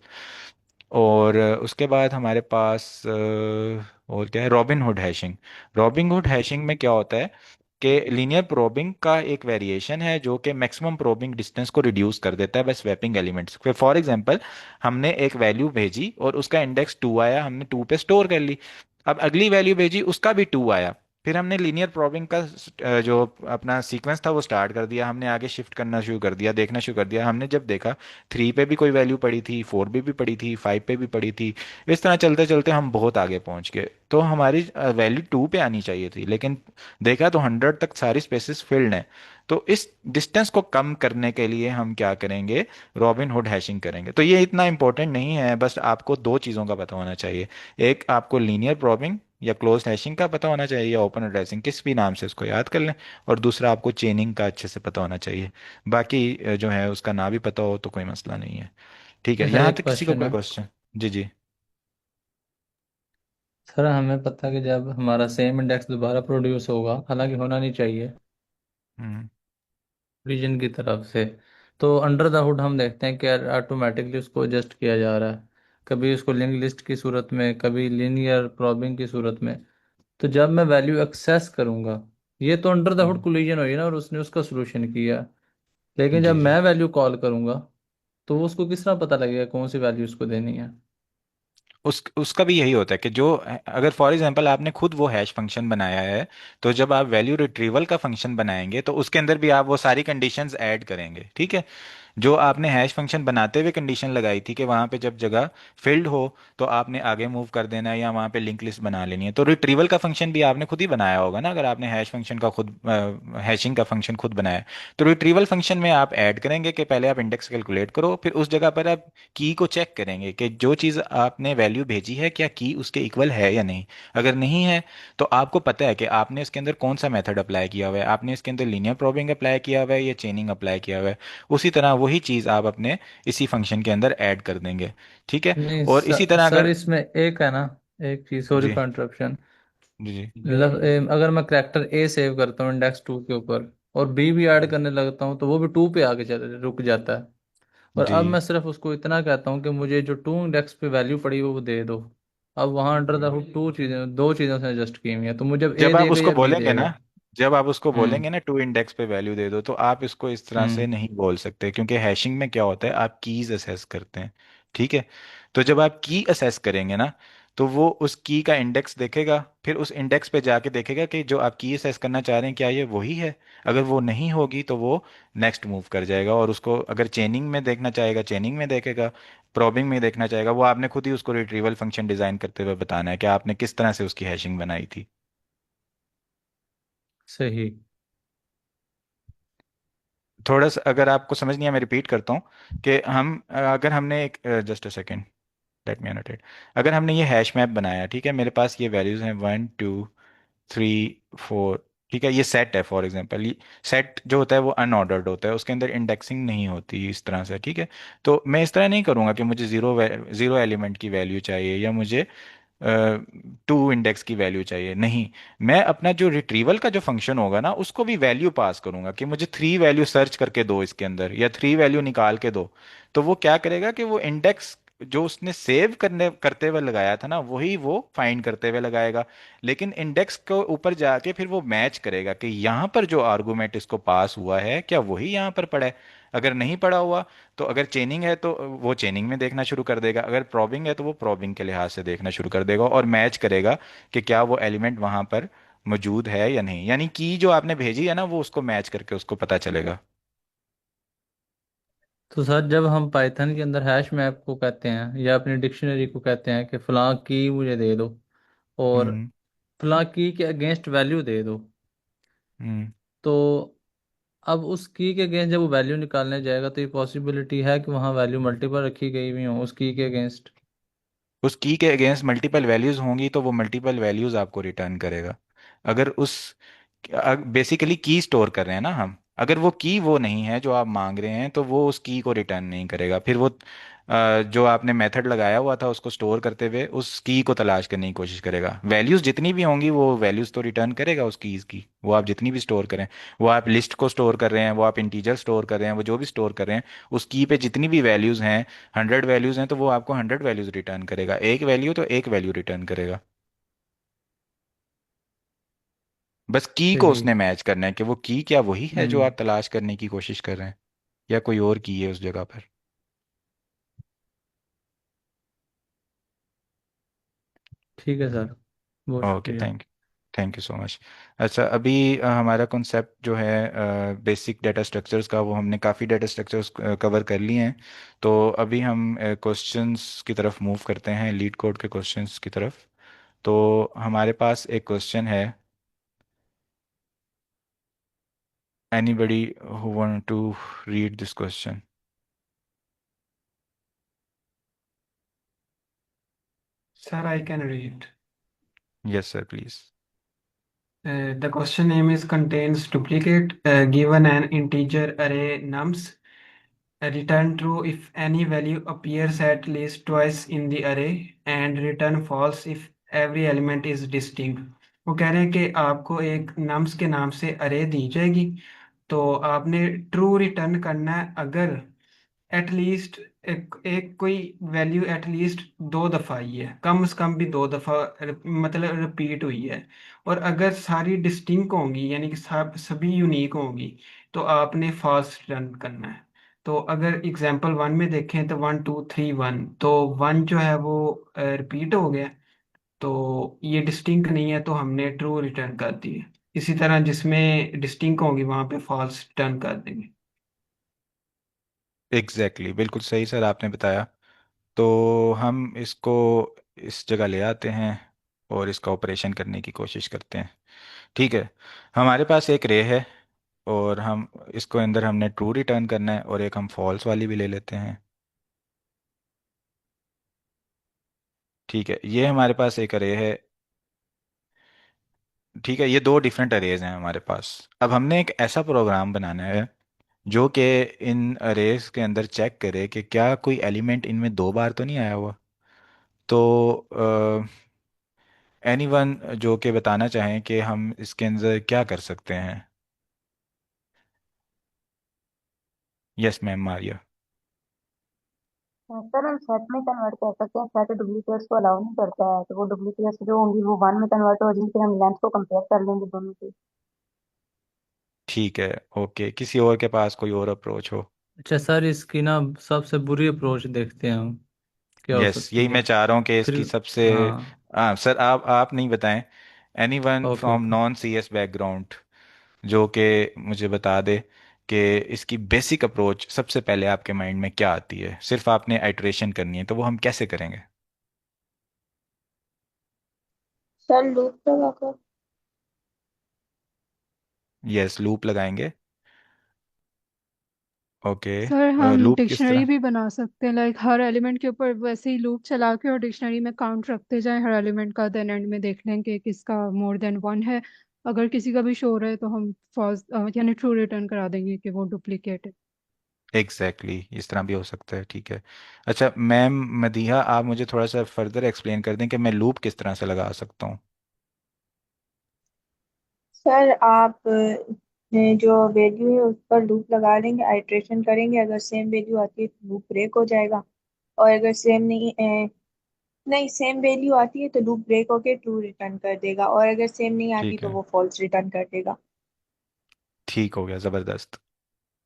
और उसके बाद हमारे पास और क्या है, robin hood hashing. Robin hood hashing में क्या होता है कि लीनियर प्रोबिंग का एक वेरिएशन है जो कि मैक्सिमम प्रोबिंग डिस्टेंस को रिड्यूस कर देता है बस स्वैपिंग एलिमेंट्स। फॉर एग्जांपल, हमने एक वैल्यू भेजी और उसका इंडेक्स 2 आया, हमने 2 पे स्टोर कर ली। अब अगली वैल्यू भेजी, उसका भी 2 आया। फिर हमने लीनियर प्रोबिंग का जो अपना सीक्वेंस था वो स्टार्ट कर दिया, हमने आगे शिफ्ट करना शुरू कर दिया, देखना शुरू कर दिया। हमने जब देखा 3 पे भी कोई वैल्यू पड़ी थी, 4 पे भी पड़ी थी, 5 पे भी पड़ी थी। इस तरह चलते चलते हम बहुत आगे पहुंच गए। तो हमारी वैल्यू 2 पे आनी चाहिए थी, लेकिन देखा तो 100 तक सारी स्पेसेस फिल्ड हैं। तो इस डिस्टेंस को कम करने के लिए हम क्या करेंगे, रॉबिन हुड हैशिंग करेंगे। तो ये इतना इंपॉर्टेंट नहीं है, बस आपको दो चीज़ों का पता होना चाहिए। एक आपको लीनियर प्रॉबिंग या क्लोज हैशिंग का पता होना चाहिए, या ओपन एड्रेसिंग, किस भी नाम से इसको याद कर लें। और दूसरा आपको चेनिंग का अच्छे से पता होना चाहिए। बाकी जो है उसका ना भी पता हो तो कोई मसला नहीं है। ठीक है, सर यहाँ एक तक किसी को क्वेश्चन कोई है। क्वेश्चन? जी जी। सर हमें पता है कि जब हमारा सेम इंडेक्स दोबारा प्रोड्यूस होगा, हालांकि होना नहीं चाहिए हम्म। रीजन की तरफ से, तो अंडर द हुड हम देखते हैं कि ऑटोमेटिकली उसको एडजस्ट किया जा रहा है, कभी उसको लिंक लिस्ट की सूरत में, कभी लीनियर प्रॉबिंग की सूरत में। तो जब मैं वैल्यू एक्सेस करूंगा, ये तो under the hood hmm. Collision हुई ना, और उसने उसका सोल्यूशन किया। लेकिन जब जी जी। मैं वैल्यू कॉल करूंगा तो वो उसको किस तरह पता लगेगा कौन सी वैल्यू उसको देनी है? उसका भी यही होता है कि जो अगर फॉर एग्जांपल आपने खुद वो हैश फंक्शन बनाया है, तो जब आप वैल्यू रिट्रीवल का फंक्शन बनाएंगे तो उसके अंदर भी आप वो सारी कंडीशंस ऐड करेंगे। ठीक है। जो आपने हैश फंक्शन बनाते हुए कंडीशन लगाई थी कि वहाँ पे जब जगह फिल्ड हो तो आपने आगे मूव कर देना है या वहाँ पे लिंक लिस्ट बना लेनी है। तो रिट्रीवल का फंक्शन भी आपने खुद ही बनाया होगा ना, अगर आपने हैश फंक्शन का खुद हैशिंग का फंक्शन खुद बनाया है। तो रिट्रीवल फंक्शन में आप ऐड करेंगे कि पहले आप इंडेक्स कैलकुलेट करो, फिर उस जगह पर आप की को चेक करेंगे कि जो चीज़ आपने वैल्यू भेजी है क्या की उसके इक्वल है या नहीं। अगर नहीं है तो आपको पता है कि आपने इसके अंदर कौन सा मेथड अप्लाई किया हुआ है, आपने इसके अंदर लीनियर प्रोबिंग अप्लाई किया हुआ है या चेनिंग अप्लाई किया हुआ है। उसी तरह वही चीज़ आप अपने इसी फंक्शन के अंदर ऐड कर देंगे। ठीक है। नहीं और इसी तरह सर, अगर इसमें एक है ना, एक चीज, सॉरी जी फॉर इंटरप्शन। जी जी अगर मैं करेक्टर ए सेव करता हूँ इंडेक्स 2 के ऊपर और बी भी ऐड करने लगता हूँ तो वो भी 2 पे आके रुक जाता है। और जी अब मैं सिर्फ उसको इतना कहता हूँ कि मुझे जो 2 इंडेक्स पे वैल्यू पड़ी वो दे दो। अब वहां अंडर द हुड दो चीज़ों से एडजस्ट की हुई है, तो मुझे अब ए जब आप देगा उसको या बी बोलेंगे देगा। ना, जब आप उसको हम्म। बोलेंगे ना टू इंडेक्स पे वैल्यू दे दो, तो आप इसको इस तरह से हम्म। नहीं बोल सकते, क्योंकि हैशिंग में क्या होता है आप कीज असेस करते हैं। ठीक है। तो जब आप की असेस करेंगे ना, तो वो उस की का इंडेक्स देखेगा, फिर उस इंडेक्स पे जाके देखेगा कि जो आप की असेस करना चाह रहे हैं क्या ये वही है। अगर वो नहीं होगी तो वो नेक्स्ट मूव कर जाएगा, और उसको अगर चेनिंग में देखना चाहेगा चेनिंग में देखेगा, प्रॉबिंग में देखना चाहेगा। वो आपने खुद ही उसको रिट्रीवल फंक्शन डिजाइन करते हुए बताना है कि आपने किस तरह से उसकी हैशिंग बनाई थी। सही। थोड़ा सा अगर आपको समझ नहीं आया मैं रिपीट करता हूँ कि हम अगर हमने एक just a second, let me annotate. अगर हमने ये हैश मैप बनाया, ठीक है, मेरे पास ये वैल्यूज हैं 1 2 3 4। ठीक है, ये सेट है फॉर एग्जांपल। ये सेट जो होता है वो अनऑर्डर्ड होता है, उसके अंदर इंडेक्सिंग नहीं होती इस तरह से। ठीक है। तो मैं इस तरह नहीं करूंगा कि मुझे जीरो एलिमेंट की वैल्यू चाहिए या मुझे टू इंडेक्स की वैल्यू चाहिए, नहीं। मैं अपना जो रिट्रीवल का जो फंक्शन होगा ना उसको भी वैल्यू पास करूंगा कि मुझे 3 वैल्यू सर्च करके दो इसके अंदर, या 3 वैल्यू निकाल के दो। तो वो क्या करेगा कि वो इंडेक्स जो उसने सेव करने करते हुए लगाया था ना वही वो फाइंड करते हुए लगाएगा। लेकिन इंडेक्स को ऊपर जाके फिर वो मैच करेगा कि यहाँ पर जो आर्गुमेंट इसको पास हुआ है क्या वही यहाँ पर पड़ा है। अगर नहीं पड़ा हुआ तो अगर चेनिंग है तो वो चेनिंग में देखना शुरू कर देगा, अगर प्रॉबिंग है तो वो प्रॉबिंग के लिहाज से देखना शुरू कर देगा और मैच करेगा कि क्या वो एलिमेंट वहां पर मौजूद है या नहीं। यानी की जो आपने भेजी है ना वो उसको मैच करके उसको पता चलेगा। तो सर जब हम पाइथन के अंदर हैश मैप को कहते हैं या अपनी डिक्शनरी को कहते हैं कि फलां की मुझे दे दो और हम्म फलां की के अगेंस्ट वैल्यू दे दो, हम्म तो अब उस की के अगेंस्ट जब वो वैल्यू निकालने जाएगा तो ये पॉसिबिलिटी है कि वहाँ वैल्यू मल्टीपल रखी गई हुई हो उस की के अगेंस्ट। उस की के अगेंस्ट मल्टीपल वैल्यूज होंगी तो वो मल्टीपल वैल्यूज आपको रिटर्न करेगा। अगर उस बेसिकली की स्टोर कर रहे हैं ना हम, अगर वो की वो नहीं है जो आप मांग रहे हैं तो वो उस की को रिटर्न नहीं करेगा। फिर वो जो आपने मेथड लगाया हुआ था उसको स्टोर करते हुए उस की को तलाश करने की कोशिश करेगा। वैल्यूज जितनी भी होंगी वो वैल्यूज तो रिटर्न करेगा उस कीज की, वो आप जितनी भी स्टोर करें। वो आप लिस्ट को स्टोर कर रहे हैं, वो आप इंटीजर स्टोर कर रहे हैं, वो जो भी स्टोर कर रहे हैं, उस की पे जितनी भी वैल्यूज हैं, 100 वैल्यूज हैं तो वो आपको 100 वैल्यूज रिटर्न करेगा। एक वैल्यू तो एक वैल्यू रिटर्न करेगा। बस की को सही। उसने मैच करना है कि वो की क्या वही है जो हम्म। आप तलाश करने की कोशिश कर रहे हैं या कोई और की है उस जगह पर। ठीक है सर, बहुत ओके, शुक्रिया। Thank you so much. अच्छा, अभी हमारा कॉन्सेप्ट जो है बेसिक डाटा स्ट्रक्चर्स का, वो हमने काफ़ी डाटा स्ट्रक्चर्स कवर कर लिए हैं। तो अभी हम क्वेश्चंस की तरफ मूव करते हैं, लीड कोड के क्वेश्चंस की तरफ। तो हमारे पास एक क्वेश्चन है। Anybody who want to read this question? Sir, I can read. Yes, sir, please. The question name is contains duplicate given an integer array nums. Return true if any value appears at least twice in the array and return false if every element is distinct. वो कह रहे हैं कि आपको एक nums के नाम से array दी जाएगी, तो आपने true रिटर्न करना है अगर एटलीस्ट एक कोई वैल्यू एटलीस्ट 2 दफा आई है, कम से कम भी 2 दफा मतलब रिपीट हुई है। और अगर सारी डिस्टिंक्ट होंगी यानी कि सभी यूनिक होंगी तो आपने फॉल्स रिटर्न करना है। तो अगर एग्जांपल 1 में देखें तो 1 2 3 1, तो 1 जो है वो रिपीट हो गया, तो ये डिस्टिंक्ट नहीं है तो हमने ट्रू रिटर्न कर दी है। इसी तरह जिसमें डिस्टिंक्ट होंगी वहां पे फॉल्स रिटर्न कर देंगे। एग्जैक्टली, बिल्कुल सही सर आपने बताया। तो हम इसको इस जगह ले आते हैं और इसका ऑपरेशन करने की कोशिश करते हैं। ठीक है, हमारे पास एक रे है और हम इसको अंदर हमने ट्रू रिटर्न करना है, और एक हम फॉल्स वाली भी ले लेते हैं। ठीक है, ये हमारे पास एक अरे है। ठीक है, ये दो डिफरेंट अरेज हैं हमारे पास। अब हमने एक ऐसा प्रोग्राम बनाना है जो कि इन अरेज के अंदर चेक करे कि क्या कोई एलिमेंट इनमें दो बार तो नहीं आया हुआ। तो एनीवन जो कि बताना चाहें कि हम इसके अंदर क्या कर सकते हैं। Yes ma'am Maria. सर हम सेट में कन्वर्ट कर सकते हैं। सेट डुप्लीकेट्स को अलाउ नहीं करता है, तो वो डुप्लीकेट्स जो होंगी वो वन में कन्वर्ट हो जाएंगी, फिर हम लेंथ को कंपेयर कर लेंगे दोनों की। ठीक है, ओके, किसी और के पास कोई और अप्रोच हो। अच्छा सर, इसकी ना सबसे बुरी अप्रोच देखते हैं हम, क्या हो यस, सकती यही मैं है चाह रहा हूँ कि फिर। इसकी सबसे। हाँ। हाँ सर, आप नहीं बताएं। Anyone okay from okay. Non C S background जो कि मुझे बता दे कि इसकी बेसिक अप्रोच सबसे पहले आपके माइंड में क्या आती है। सिर्फ आपने आइटरेशन करनी है, तो वो हम कैसे करेंगे। सर लूप लगाकर। यस, लूप लगाएंगे। ओके। सर हम लूप किस डिक्शनरी तरह। भी बना सकते हैं, लाइक हर एलिमेंट के ऊपर वैसे ही लूप चला के और डिक्शनरी में काउंट रखते जाएं हर एलिमेंट का, देन एंड में देख लें कि किसका मोर देन वन है। अगर किसी का भी शो रहा है तो हम फॉल्स यानी ट्रू रिटर्न करा देंगे कि वो डुप्लीकेट है। एग्जैक्टली इस तरह भी हो सकता है। ठीक है। अच्छा मैम मदीहा, आप मुझे थोड़ा सा फर्दर एक्सप्लेन कर दें कि मैं लूप किस तरह से लगा सकता हूँ। सर आप जो वैल्यू है उस पर लूप लगा लेंगे, आइट्रेशन करेंगे, अगर सेम वैल्यू आती है तो लूप ब्रेक हो जाएगा। और अगर सेम नहीं नहीं सेम वैल्यू आती है तो लूप ब्रेक होके ट्रू रिटर्न कर देगा, और अगर सेम नहीं आती ठीक तो है, वो फॉल्स रिटर्न कर देगा। ठीक हो गया, ज़बरदस्त।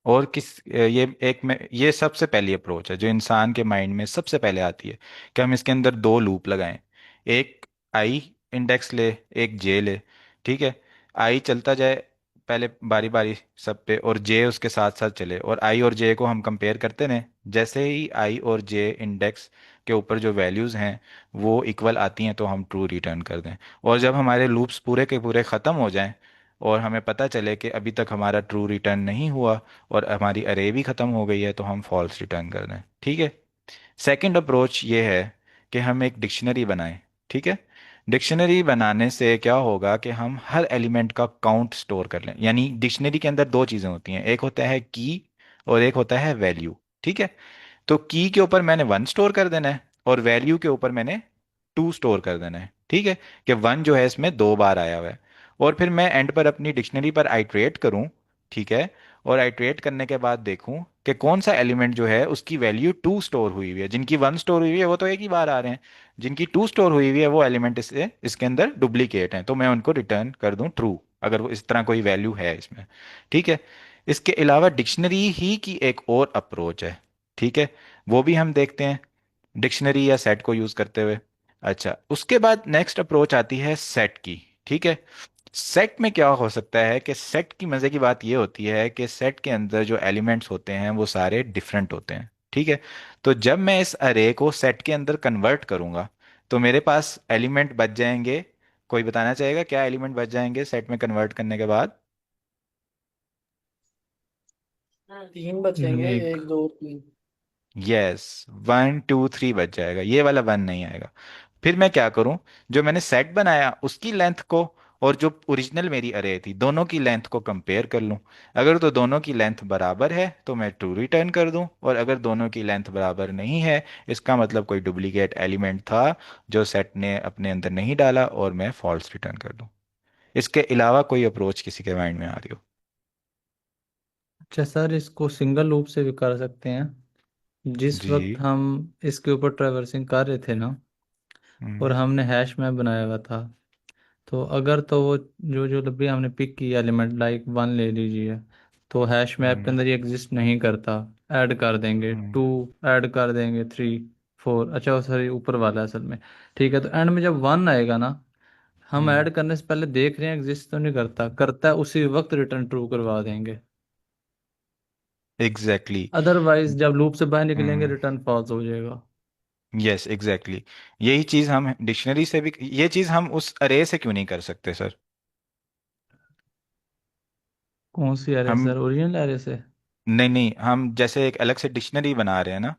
और ये एक में ये सबसे पहली अप्रोच है जो इंसान के माइंड में सबसे पहले आती है कि हम इसके अंदर दो लूप लगाएं। एक आई इंडेक्स ले, एक जे ले। ठीक है, आई चलता जाए पहले बारी बारी सब पे, और जे उसके साथ साथ चले, और आई और जे को हम कंपेयर करते रहें। जैसे ही आई और जे इंडेक्स के ऊपर जो वैल्यूज़ हैं वो इक्वल आती हैं तो हम ट्रू रिटर्न कर दें। और जब हमारे लूप्स पूरे के पूरे ख़त्म हो जाएं और हमें पता चले कि अभी तक हमारा ट्रू रिटर्न नहीं हुआ और हमारी अरे भी ख़त्म हो गई है, तो हम फॉल्स रिटर्न कर दें। ठीक है। सेकंड अप्रोच ये है कि हम एक डिक्शनरी बनाएं। ठीक है, डिक्शनरी बनाने से क्या होगा कि हम हर एलिमेंट का काउंट स्टोर कर लें। यानी डिक्शनरी के अंदर दो चीज़ें होती हैं, एक होता है की और एक होता है वैल्यू। ठीक है, तो की के ऊपर मैंने वन स्टोर कर देना है और वैल्यू के ऊपर मैंने टू स्टोर कर देना है। ठीक है, कि वन जो है इसमें दो बार आया हुआ है। और फिर मैं एंड पर अपनी डिक्शनरी पर आइट्रेट करूं। ठीक है, और आइट्रेट करने के बाद देखूं कि कौन सा एलिमेंट जो है उसकी वैल्यू टू स्टोर हुई हुई है। जिनकी वन स्टोर हुई हुई है वो तो एक ही बार आ रहे हैं, जिनकी टू स्टोर हुई हुई है वो एलिमेंट इसके अंदर डुप्लीकेट हैं, तो मैं उनको रिटर्न कर दूं ट्रू, अगर वो इस तरह कोई वैल्यू है इसमें। ठीक है, इसके अलावा डिक्शनरी ही की एक और अप्रोच है। ठीक है, वो भी हम देखते हैं डिक्शनरी या सेट को यूज करते हुए। अच्छा, उसके बाद नेक्स्ट अप्रोच आती है सेट की। ठीक है, सेट में क्या हो सकता है कि सेट की मजे की बात ये होती है कि सेट के अंदर जो एलिमेंट्स होते हैं वो सारे डिफरेंट होते हैं। ठीक है, तो जब मैं इस अरे को सेट के अंदर कन्वर्ट करूंगा तो मेरे पास एलिमेंट बच जाएंगे। कोई बताना चाहेगा क्या एलिमेंट बच जाएंगे सेट में कन्वर्ट करने के बाद। तीन बचेंगे, एक। एक दो तीन। यस, वन टू थ्री बच जाएगा, ये वाला वन नहीं आएगा। फिर मैं क्या करूं, जो मैंने सेट बनाया उसकी लेंथ को और जो ओरिजिनल मेरी अरे थी दोनों की लेंथ को कंपेयर कर लूं। अगर तो दोनों की लेंथ बराबर है तो मैं ट्रू रिटर्न कर दूं, और अगर दोनों की लेंथ बराबर नहीं है इसका मतलब कोई डुप्लीकेट एलिमेंट था जो सेट ने अपने अंदर नहीं डाला, और मैं फॉल्स रिटर्न कर दूं। इसके अलावा कोई अप्रोच किसी के माइंड में आ रही हो। अच्छा सर, इसको सिंगल लूप से भी कर सकते हैं। जिस वक्त जी। हम इसके ऊपर ट्रैवर्सिंग कर रहे थे ना, और हम्म। हमने हैश मैप बनाया हुआ था, तो अगर तो वो जो जो भी हमने पिक किया एलिमेंट, लाइक वन ले लीजिए, तो हैश मैप के हम्म। अंदर ये एग्जिस्ट नहीं करता। ऐड कर देंगे हम्म। टू, ऐड कर देंगे थ्री, फोर, अच्छा सॉरी ऊपर वाला है असल में। ठीक है, तो एंड में जब वन आएगा ना, हम हम्म। ऐड करने से पहले देख रहे हैं एग्जिस्ट तो नहीं करता, करता है उसी वक्त रिटर्न ट्रू करवा देंगे। एग्जैक्टली। अदरवाइज जब लूप से बाहर निकलेंगे हम्म। रिटर्न फॉल्स हो जाएगा। Yes exactly. यही चीज़ हम डिक्शनरी से भी, ये चीज़ हम उस अरे से क्यों नहीं कर सकते सर? कौन सी एरे हम, सर, ओरिजिनल एरे से? नहीं नहीं, हम जैसे एक अलग से डिक्शनरी बना रहे हैं ना,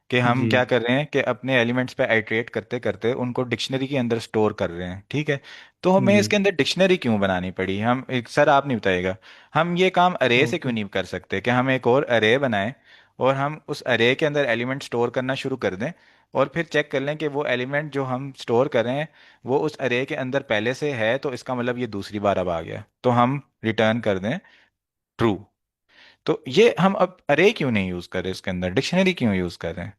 कि हम जी। क्या कर रहे हैं कि अपने एलिमेंट्स पे आइट्रेट करते करते उनको डिक्शनरी के अंदर स्टोर कर रहे हैं, ठीक है। तो हमें जी। इसके अंदर डिक्शनरी क्यों बनानी पड़ी? हम एक, सर आप नहीं बताइएगा, हम ये काम अरे से क्यों ओके। नहीं कर सकते कि हम एक और अरे बनाएं और हम उस अरे के अंदर एलिमेंट स्टोर करना शुरू कर दें, और फिर चेक कर लें कि वो एलिमेंट जो हम स्टोर कर रहे हैं वो उस अरे के अंदर पहले से है, तो इसका मतलब ये दूसरी बार अब आ गया, तो हम रिटर्न कर दें ट्रू। तो ये हम अब अरे क्यों नहीं यूज कर रहे, इसके अंदर डिक्शनरी क्यों यूज कर रहे हैं?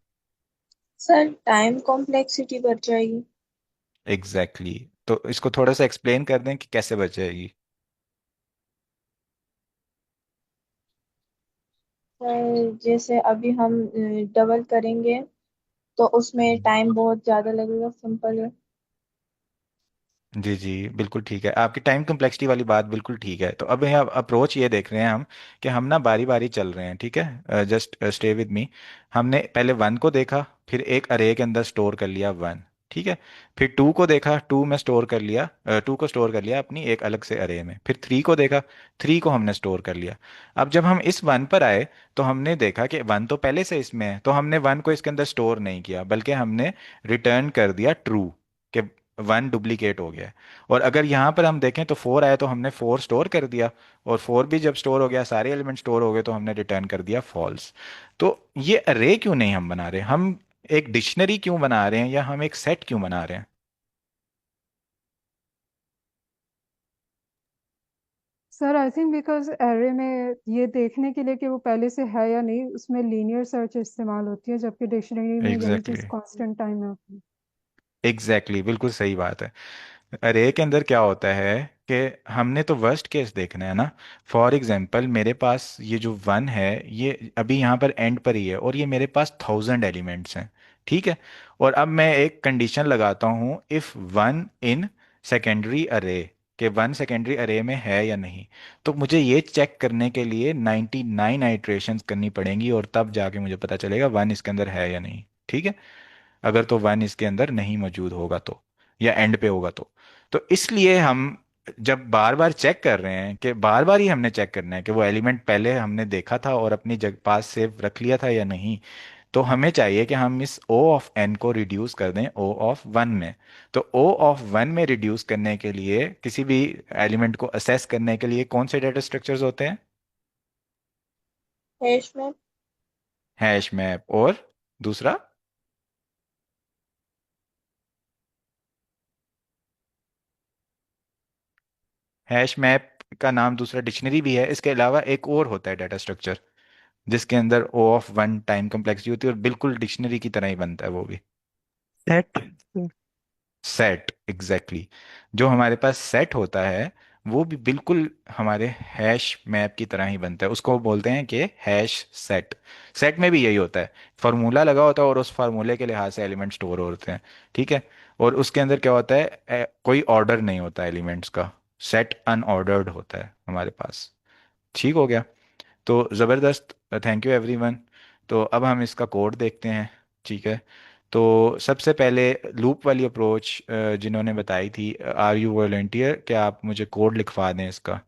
सर टाइम कॉम्प्लेक्सिटी बढ़ जाएगी। एग्जैक्टली तो इसको थोड़ा सा एक्सप्लेन कर दें कि कैसे बच जाएगी। सर जैसे अभी हम डबल करेंगे तो उसमें टाइम बहुत ज़्यादा लगेगा, सिंपल है। जी जी बिल्कुल ठीक है, आपकी टाइम कम्प्लेक्सिटी वाली बात बिल्कुल ठीक है। तो अब यहाँ अप्रोच ये देख रहे हैं हम कि हम ना बारी बारी चल रहे हैं, ठीक है, जस्ट स्टे विद मी। हमने पहले वन को देखा, फिर एक अरे के अंदर स्टोर कर लिया वन, ठीक है। फिर टू को देखा, टू में स्टोर कर लिया, टू को स्टोर कर लिया अपनी एक अलग से अरे में। फिर थ्री को देखा, थ्री को हमने स्टोर कर लिया। अब जब हम इस वन पर आए तो हमने देखा कि वन तो पहले से इसमें है, तो हमने वन को इसके अंदर स्टोर नहीं किया, बल्कि हमने रिटर्न कर दिया ट्रू, कि वन डुप्लीकेट हो गया है। और अगर यहाँ पर हम देखें तो फोर आया तो हमने फोर स्टोर कर दिया, और फोर भी जब स्टोर हो गया, सारे एलिमेंट स्टोर हो गए, तो हमने रिटर्न कर दिया फॉल्स। तो ये अरे क्यों नहीं हम बना रहे, हम एक डिक्शनरी क्यों बना रहे हैं, या हम एक सेट क्यों बना रहे हैं? Sir I think because array में ये देखने के लिए कि वो पहले से है या नहीं, उसमें लीनियर सर्च इस्तेमाल होती है, जबकि डिक्शनरी में यही चीज़ एग्जैक्टली। कांस्टेंट टाइम में होती है। बिल्कुल सही बात है। अरे के अंदर क्या होता है कि हमने तो वर्स्ट केस देखना है ना। फॉर एग्जाम्पल मेरे पास ये जो वन है, ये अभी यहाँ पर एंड पर ही है, और ये मेरे पास 1000 एलिमेंट्स हैं, ठीक है। और अब मैं एक कंडीशन लगाता हूँ, इफ़ वन इन सेकेंडरी अरे, के वन सेकेंडरी अरे में है या नहीं। तो मुझे ये चेक करने के लिए 99 आइट्रेशंस करनी पड़ेंगी, और तब जाके मुझे पता चलेगा वन इसके अंदर है या नहीं, ठीक है। अगर तो वन इसके अंदर नहीं मौजूद होगा तो, या एंड पे होगा तो इसलिए हम जब बार बार चेक कर रहे हैं, कि बार बार ही हमने चेक करना है कि वो एलिमेंट पहले हमने देखा था और अपनी जग पास सेव रख लिया था या नहीं, तो हमें चाहिए कि हम इस ओ ऑफ एन को रिड्यूस कर दें ओ ऑफ वन में। तो ओ ऑफ वन में रिड्यूस करने के लिए, किसी भी एलिमेंट को असेस करने के लिए कौन से डेटा स्ट्रक्चर्स होते हैं? हैश में। हैश मैप, और दूसरा? हैश मैप का नाम दूसरा डिक्शनरी भी है, इसके अलावा एक और होता है डाटा स्ट्रक्चर, जिसके अंदर ओ ऑफ वन टाइम कम्प्लेक्सिटी होती है, और बिल्कुल डिक्शनरी की तरह ही बनता है वो भी। सेट। Set, exactly. जो हमारे पास सेट होता है वो भी बिल्कुल हमारे हैश मैप की तरह ही बनता है, उसको बोलते हैं कि हैश सेट। सेट में भी यही होता है, फार्मूला लगा होता है और उस फार्मूले के लिहाज से एलिमेंट स्टोर होते हैं, ठीक है। और उसके अंदर क्या होता है, कोई ऑर्डर नहीं होता एलिमेंट्स का, सेट अनऑर्डर्ड होता है हमारे पास। ठीक हो गया। तो ज़बरदस्त, थैंक यू एवरीवन। तो अब हम इसका कोड देखते हैं, ठीक है। तो सबसे पहले लूप वाली अप्रोच जिन्होंने बताई थी, आर यू वॉलंटियर, क्या आप मुझे कोड लिखवा दें इसका?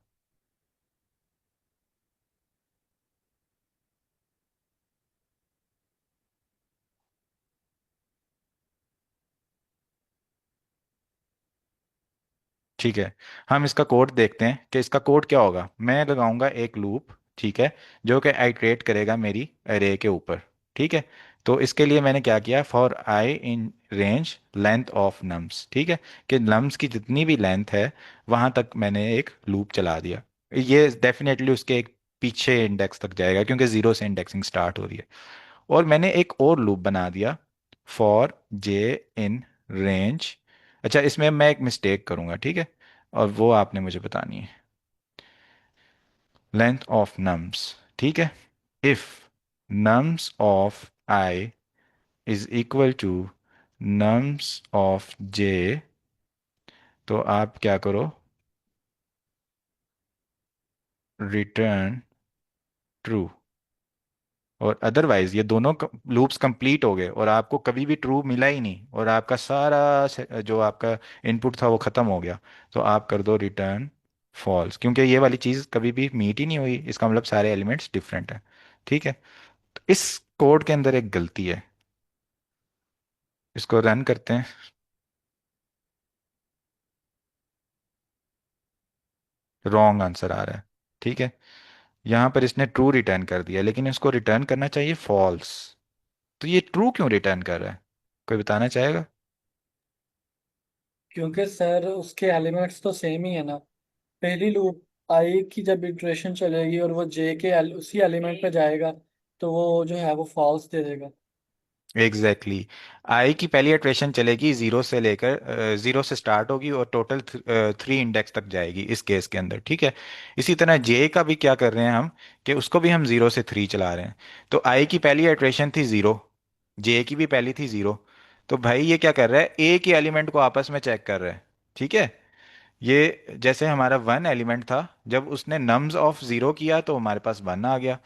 ठीक है, हम इसका कोड देखते हैं कि इसका कोड क्या होगा। मैं लगाऊंगा एक लूप, ठीक है, जो कि आइट्रेट करेगा मेरी अरे के ऊपर, ठीक है। तो इसके लिए मैंने क्या किया, for I in range length of nums, ठीक है, कि नम्स की जितनी भी लेंथ है वहां तक मैंने एक लूप चला दिया। ये डेफिनेटली उसके एक पीछे इंडेक्स तक जाएगा, क्योंकि जीरो से इंडेक्सिंग स्टार्ट हो रही है। और मैंने एक और लूप बना दिया, फॉर जे इन रेंज। अच्छा, इसमें मैं एक मिस्टेक करूंगा, ठीक है, और वो आपने मुझे बतानी है। लेंथ ऑफ नम्स, ठीक है, if nums of I is equal to nums of J, तो आप क्या करो, रिटर्न ट्रू। और अदरवाइज ये दोनों लूप्स कंप्लीट हो गए और आपको कभी भी ट्रू मिला ही नहीं और आपका सारा जो आपका इनपुट था वो ख़त्म हो गया, तो आप कर दो रिटर्न फॉल्स, क्योंकि ये वाली चीज़ कभी भी मीट ही नहीं हुई, इसका मतलब सारे एलिमेंट्स डिफरेंट हैं। ठीक है, तो इस कोड के अंदर एक गलती है, इसको रन करते हैं। रॉन्ग आंसर आ रहा है। ठीक है, यहाँ पर इसने ट्रू रिटर्न कर दिया लेकिन इसको रिटर्न करना चाहिए फॉल्स। तो ये ट्रू क्यों रिटर्न कर रहा है, कोई बताना चाहेगा? क्योंकि सर उसके एलिमेंट्स तो सेम ही है ना। पहली लूप आई की जब इटरेशन चलेगी और वो जे के उसी एलिमेंट पे जाएगा, तो वो जो है वो फॉल्स दे देगा। Exactly exactly। आई की पहली इटरेशन चलेगी जीरो से लेकर, जीरो से स्टार्ट होगी और टोटल 3 इंडेक्स तक जाएगी इस केस के अंदर। ठीक है, इसी तरह जे का भी क्या कर रहे हैं हम, कि उसको भी हम 0 से 3 चला रहे हैं। तो आई की पहली इटरेशन थी 0, जे की भी पहली थी 0। तो भाई ये क्या कर रहा है, ए के एलिमेंट को आपस में चेक कर रहा है। ठीक है, ये जैसे हमारा 1 एलिमेंट था, जब उसने नम्स ऑफ 0 किया तो हमारे पास 1 आ गया,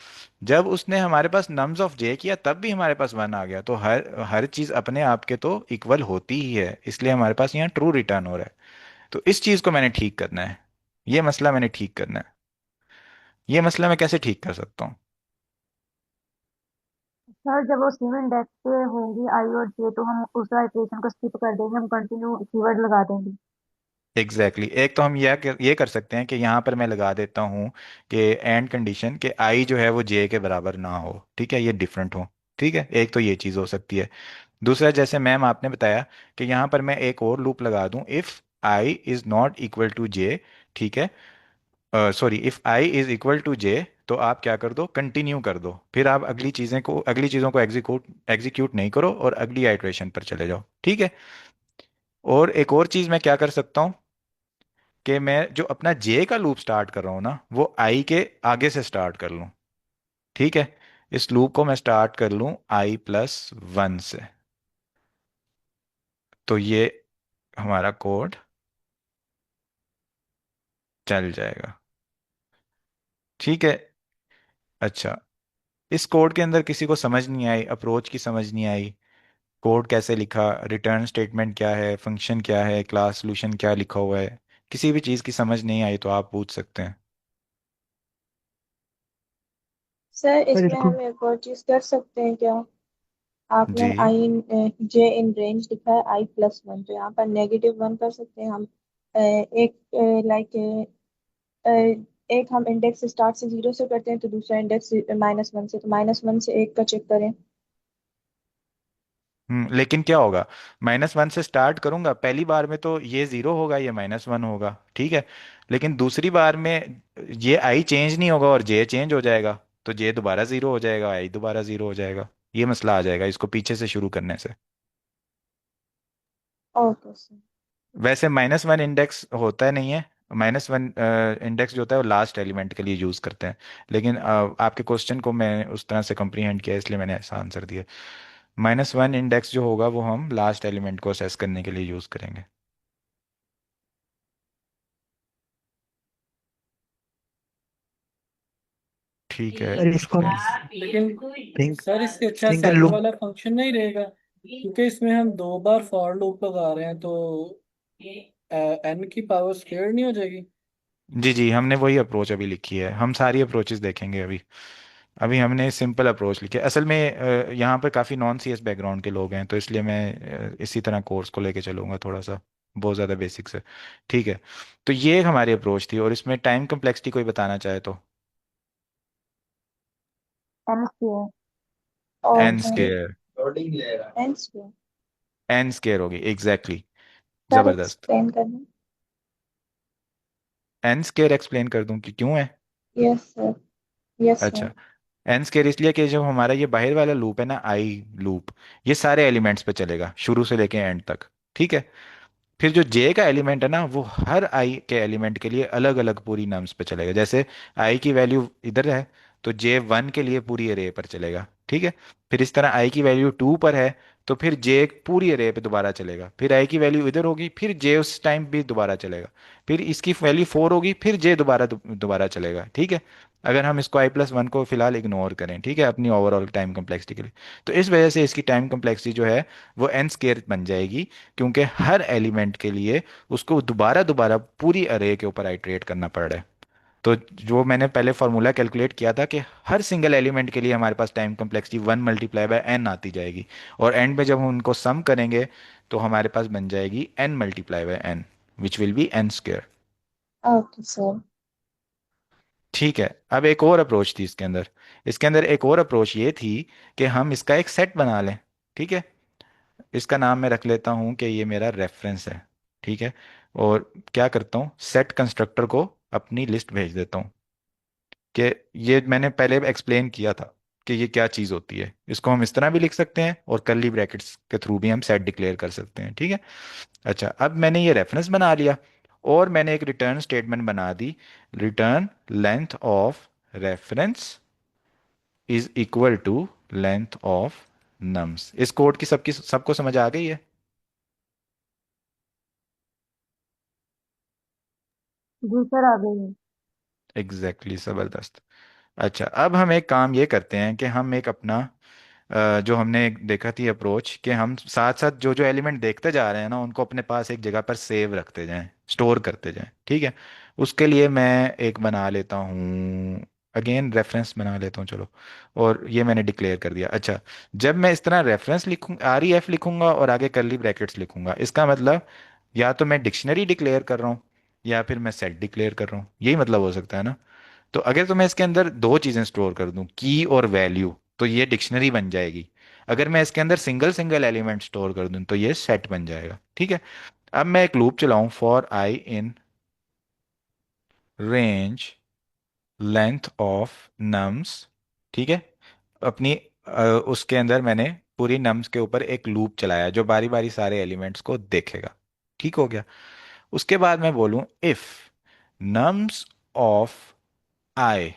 जब उसने हमारे पास नम्स ऑफ जे किया तब भी हमारे पास 1 आ गया। तो हर हर चीज़ अपने आप के तो इक्वल होती ही है, इसलिए हमारे पास यहाँ ट्रू रिटर्न हो रहा है। तो इस चीज़ को मैंने ठीक करना है, ये मसला मैंने ठीक करना है। ये मसला मैं कैसे ठीक कर सकता हूँ? सर जब वो सेम इंडेक्स पे होंगी आई और जे तो हम उस इटरेशन को स्किप कर देंगे, हम कंटिन्यू कीवर्ड लगा देंगे। Exactly exactly। एक तो हम ये कर सकते हैं कि यहाँ पर मैं लगा देता हूँ कि एंड कंडीशन कि आई जो है वो जे के बराबर ना हो। ठीक है, ये डिफरेंट हो। ठीक है, एक तो ये चीज़ हो सकती है। दूसरा, जैसे मैम आपने बताया कि यहाँ पर मैं एक और लूप लगा दूं, if I is not equal to J. ठीक है, sorry, if I is equal to J, तो आप क्या कर दो, कंटिन्यू कर दो, फिर आप अगली चीज़ों को एग्जीक्यूट नहीं करो और अगली आइट्रेशन पर चले जाओ। ठीक है, और एक और चीज़ मैं क्या कर सकता हूँ कि मैं जो अपना जे का लूप स्टार्ट कर रहा हूँ ना, वो आई के आगे से स्टार्ट कर लूँ। ठीक है, इस लूप को मैं स्टार्ट कर लूँ i+1 से, तो ये हमारा कोड चल जाएगा। ठीक है, अच्छा, इस कोड के अंदर किसी को समझ नहीं आई, अप्रोच की समझ नहीं आई, कोड कैसे लिखा, रिटर्न स्टेटमेंट क्या है, फंक्शन क्या है, क्लास सॉल्यूशन क्या लिखा हुआ है, किसी भी चीज़ की समझ नहीं आई तो आप पूछ सकते हैं। सर सर इसमें इसको हम एक और चीज कर सकते हैं क्या? आपने जी। आई जे इन रेंज लिखा है i+1, तो यहाँ पर -1 कर सकते हैं हम। एक लाइक एक हम इंडेक्स स्टार्ट से 0 से करते हैं तो दूसरा इंडेक्स -1 से, तो -1 से 1 का चेक करें। लेकिन क्या होगा, -1 से स्टार्ट करूंगा, पहली बार में तो ये 0 होगा, ये -1 होगा। ठीक है, लेकिन दूसरी बार में ये आई चेंज नहीं होगा और जे चेंज हो जाएगा, तो जे दोबारा 0 हो जाएगा, आई दोबारा 0 हो जाएगा। ये मसला आ जाएगा इसको पीछे से शुरू करने से। Okay sir. वैसे -1 इंडेक्स होता नहीं है, -1 इंडेक्स जो होता है वो लास्ट एलिमेंट के लिए यूज़ करते हैं, लेकिन आपके क्वेश्चन को मैं उस तरह से कम्प्रीहेंड किया इसलिए मैंने ऐसा आंसर दिया। -1 इंडेक्स जो होगा वो हम लास्ट एलिमेंट को असेस करने के लिए यूज़ करेंगे। ठीक है, सर इसको हम लेकिन सिंग, सर इससे अच्छा सिंगल सेट लूप। वाला फंक्शन नहीं रहेगा, क्योंकि इसमें हम 2 बार फॉर लूप लगा रहे हैं, तो एन की पावर स्क्वायर नहीं हो जाएगी? जी जी, हमने वही अप्रोच अभी लिखी है, हम सारी अप्रोचेस देखेंगे अभी। अभी हमने सिंपल अप्रोच लिखी है, असल में यहाँ पर काफ़ी नॉन सीएस बैकग्राउंड के लोग हैं तो इसलिए मैं इसी तरह कोर्स को लेके चलूँगा थोड़ा सा, बहुत ज़्यादा बेसिक से। ठीक है, तो ये हमारी अप्रोच थी, और इसमें टाइम कम्प्लेक्सिटी कोई बताना चाहे तो। N square. N okay. Square. N square. N square होगी, एग्जैक्टली exactly। सर ज़बरदस्त। एक्सप्लेन करना। एन स्केयर एक्सप्लेन कर दूं कि क्यों है? Yes sir. Yes sir. अच्छा, एन स्केयर इसलिए कि जो हमारा ये बाहर वाला लूप है ना, आई लूप, ये सारे एलिमेंट्स पे चलेगा शुरू से लेके एंड तक। ठीक है, फिर जो जे का एलिमेंट है ना, वो हर आई के एलिमेंट के लिए अलग अलग पूरी नम्स पे चलेगा। जैसे आई की वैल्यू इधर है, तो J1 के लिए पूरी अरे पर चलेगा। ठीक है, फिर इस तरह आई की वैल्यू 2 पर है तो फिर जे पूरी अरे पे दोबारा चलेगा, फिर आई की वैल्यू इधर होगी, फिर जे उस टाइम भी दोबारा चलेगा, फिर इसकी वैल्यू 4 होगी, फिर जे दोबारा दोबारा चलेगा। ठीक है, अगर हम इसको i+1 को फिलहाल इग्नोर करें, ठीक है, अपनी ओवरऑल टाइम कम्प्लेक्सिटी के लिए। तो इस वजह से इसकी टाइम कम्प्लेक्सिटी जो है वो n स्केयर बन जाएगी, क्योंकि हर एलिमेंट के लिए उसको दोबारा दोबारा पूरी अरे के ऊपर आइटरेट करना पड़ रहा है। तो जो मैंने पहले फार्मूला कैलकुलेट किया था कि हर सिंगल एलिमेंट के लिए हमारे पास टाइम कम्प्लेक्सिटी 1 × n आती जाएगी, और एंड में जब हम उनको सम करेंगे तो हमारे पास बन जाएगी n × n, which will be n square. Okay sir. ठीक है, अब एक और अप्रोच थी इसके अंदर एक और अप्रोच ये थी कि हम इसका एक सेट बना लें। ठीक है, इसका नाम मैं रख लेता हूँ कि ये मेरा रेफरेंस है। ठीक है, और क्या करता हूँ, सेट कंस्ट्रक्टर को अपनी लिस्ट भेज देता हूँ कि ये मैंने पहले एक्सप्लेन किया था कि ये क्या चीज़ होती है। इसको हम इस तरह भी लिख सकते हैं और कर्ली ब्रैकेट्स के थ्रू भी हम सेट डिक्लेयर कर सकते हैं। ठीक है, अच्छा, अब मैंने ये रेफरेंस बना लिया और मैंने एक रिटर्न स्टेटमेंट बना दी, return length of reference is equal to length of nums. इस कोड की सबको समझ आ गई है? जी सर, आ गई है। एग्जैक्टली exactly, ज़बरदस्त। अच्छा, अब हम एक काम ये करते हैं कि हम एक अपना जो हमने एक देखा थी अप्रोच, कि हम साथ साथ जो जो एलिमेंट देखते जा रहे हैं ना उनको अपने पास एक जगह पर सेव रखते जाएं, स्टोर करते जाएं। ठीक है, उसके लिए मैं एक बना लेता हूँ, अगेन रेफरेंस बना लेता हूँ चलो, और ये मैंने डिक्लेयर कर दिया। अच्छा, जब मैं इस तरह रेफरेंस लिखूंगा, REF लिखूंगा और आगे कर्ली ब्रैकेट्स लिखूंगा, इसका मतलब या तो मैं डिक्शनरी डिक्लेयर कर रहा हूँ या फिर मैं सेट डिक्लेयर कर रहा हूँ, यही मतलब हो सकता है ना। तो अगर तो मैं इसके अंदर दो चीजें स्टोर कर दूं, की और वैल्यू, तो ये डिक्शनरी बन जाएगी। अगर मैं इसके अंदर सिंगल सिंगल एलिमेंट स्टोर कर दूं तो ये सेट बन जाएगा। ठीक है, अब मैं एक लूप चलाऊं, for I in range length of nums. ठीक है, अपनी उसके अंदर मैंने पूरी नम्स के ऊपर एक लूप चलाया जो बारी बारी सारे एलिमेंट्स को देखेगा। ठीक हो गया, उसके बाद मैं बोलूं if nums of I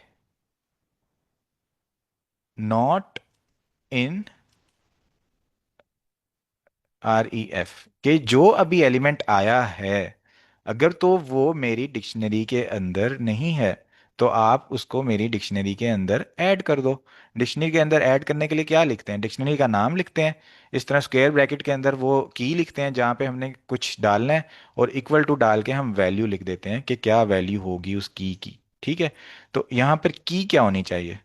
not in REF, कि जो अभी एलिमेंट आया है अगर तो वो मेरी डिक्शनरी के अंदर नहीं है तो आप उसको मेरी डिक्शनरी के अंदर ऐड कर दो। डिक्शनरी के अंदर ऐड करने के लिए क्या लिखते हैं, डिक्शनरी का नाम लिखते हैं, इस तरह स्क्वायर ब्रैकेट के अंदर वो की लिखते हैं जहाँ पे हमने कुछ डालना है, और इक्वल टू डाल के हम वैल्यू लिख देते हैं कि क्या वैल्यू होगी उस की। ठीक है, तो यहाँ पर की क्या होनी चाहिए,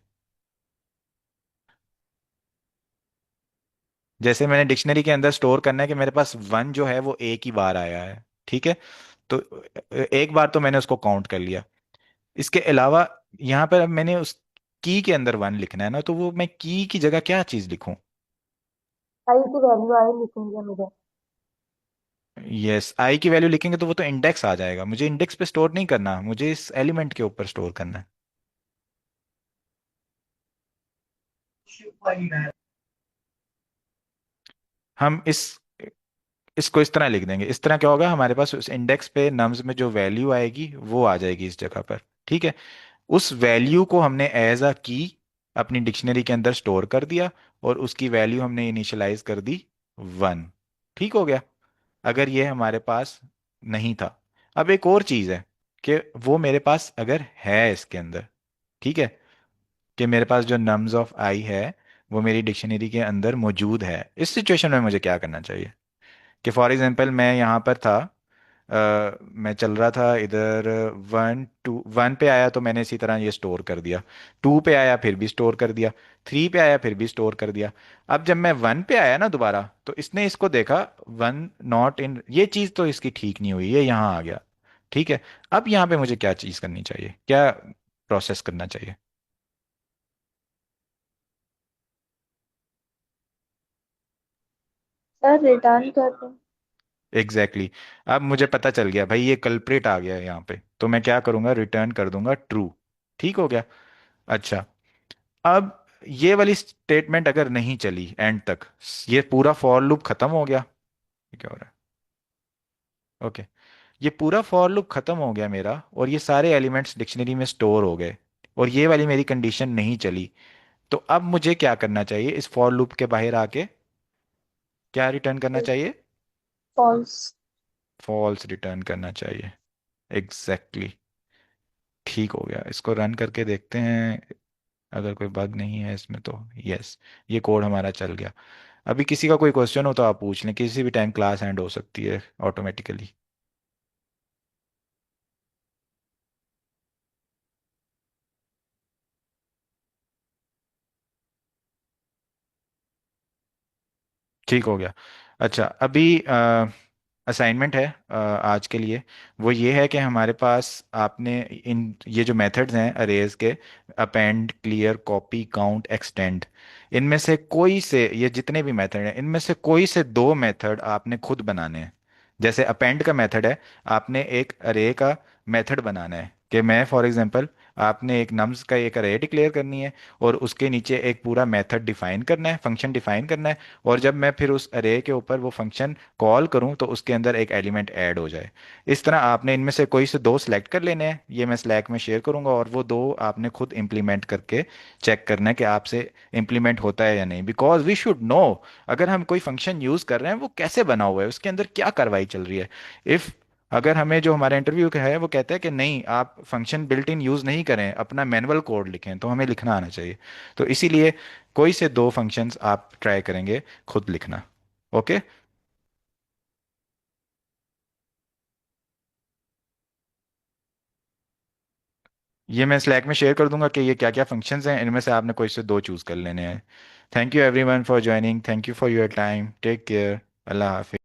जैसे मैंने डिक्शनरी के अंदर स्टोर करना है कि मेरे पास 1 जो है वो एक ही बार आया है। ठीक है, तो एक बार तो मैंने उसको काउंट कर लिया। इसके अलावा यहाँ पर अब मैंने उस की के अंदर 1 लिखना है ना, तो वो मैं की जगह क्या चीज लिखूं? आई की वैल्यू आई लिखेंगे मुझे। यस, आई की वैल्यू लिखेंगे तो वो तो इंडेक्स आ जाएगा, मुझे इंडेक्स पे स्टोर नहीं करना, मुझे इस एलिमेंट के ऊपर स्टोर करना है। हम इसको इस तरह लिख देंगे, इस तरह क्या होगा, हमारे पास उस इंडेक्स पे नम्स में जो वैल्यू आएगी वो आ जाएगी इस जगह पर। ठीक है, उस वैल्यू को हमने एज अ की अपनी डिक्शनरी के अंदर स्टोर कर दिया, और उसकी वैल्यू हमने इनिशियलाइज कर दी 1। ठीक हो गया, अगर ये हमारे पास नहीं था। अब एक और चीज़ है कि वो मेरे पास अगर है इसके अंदर, ठीक है, कि मेरे पास जो नम्स ऑफ आई है वो मेरी डिक्शनरी के अंदर मौजूद है, इस सिचुएशन में मुझे क्या करना चाहिए? कि फॉर एग्जांपल मैं यहाँ पर था, मैं चल रहा था इधर, 1 पे आया तो मैंने इसी तरह ये स्टोर कर दिया, 2 पे आया फिर भी स्टोर कर दिया, 3 पे आया फिर भी स्टोर कर दिया। अब जब मैं 1 पे आया ना दोबारा, तो इसने इसको देखा 1 नॉट इन, ये चीज़ तो इसकी ठीक नहीं हुई, ये यहाँ आ गया। ठीक है, अब यहाँ पे मुझे क्या चीज़ करनी चाहिए, क्या प्रोसेस करना चाहिए? सर रिटर्न कर दो। Exactly exactly. अब मुझे पता चल गया भाई, ये कल्प्रिट आ गया है यहाँ पे, तो मैं क्या करूँगा, रिटर्न कर दूंगा ट्रू। ठीक हो गया, अच्छा, अब ये वाली स्टेटमेंट अगर नहीं चली एंड तक, ये पूरा फॉर लूप खत्म हो गया। ये क्या हो रहा है, ओके, ये पूरा फॉर लूप खत्म हो गया मेरा, और ये सारे एलिमेंट्स डिक्शनरी में स्टोर हो गए, और ये वाली मेरी कंडीशन नहीं चली। तो अब मुझे क्या करना चाहिए, इस फॉर लूप के बाहर आके क्या रिटर्न करना चाहिए? फॉल्स। फॉल्स रिटर्न करना चाहिए। Exactly exactly. ठीक हो गया, इसको रन करके देखते हैं। अगर कोई बग नहीं है इसमें तो यस, ये कोड हमारा चल गया। अभी किसी का कोई क्वेश्चन हो तो आप पूछ लें, किसी भी टाइम क्लास एंड हो सकती है ऑटोमेटिकली। ठीक हो गया। अच्छा, अभी असाइनमेंट है आज के लिए। वो ये है कि हमारे पास आपने इन ये जो मेथड्स हैं अरेज के, append, clear, copy, count, extend, इनमें से कोई से, ये जितने भी मेथड हैं इनमें से कोई से दो मेथड आपने खुद बनाने हैं। जैसे अपेंड का मेथड है, आपने एक अरे का मेथड बनाना है कि मैं फॉर एग्जांपल, आपने एक नम्स का एक अरे डिक्लेयर करनी है और उसके नीचे एक पूरा मेथड डिफाइन करना है, फंक्शन डिफाइन करना है। और जब मैं फिर उस अरे के ऊपर वो फंक्शन कॉल करूं तो उसके अंदर एक एलिमेंट ऐड हो जाए। इस तरह आपने इनमें से कोई से दो सेलेक्ट कर लेने हैं, ये मैं स्लैक में शेयर करूंगा, और वो दो आपने खुद इंप्लीमेंट करके चेक करना है कि आपसे इंप्लीमेंट होता है या नहीं। बिकॉज वी शुड नो, अगर हम कोई फंक्शन यूज कर रहे हैं वो कैसे बना हुआ है, उसके अंदर क्या कार्रवाई चल रही है। इफ अगर हमें जो हमारा इंटरव्यू का है वो कहता है कि नहीं आप फंक्शन बिल्ट इन यूज नहीं करें, अपना मैनुअल कोड लिखें, तो हमें लिखना आना चाहिए। तो इसीलिए कोई से दो फंक्शंस आप ट्राई करेंगे खुद लिखना। ओके। ये मैं स्लैक में शेयर कर दूंगा कि ये क्या क्या फंक्शंस हैं, इनमें से आपने कोई से दो चूज कर लेने हैं। Thank you everyone for joining, thank you for your time, take care, अल्लाह हाफिज।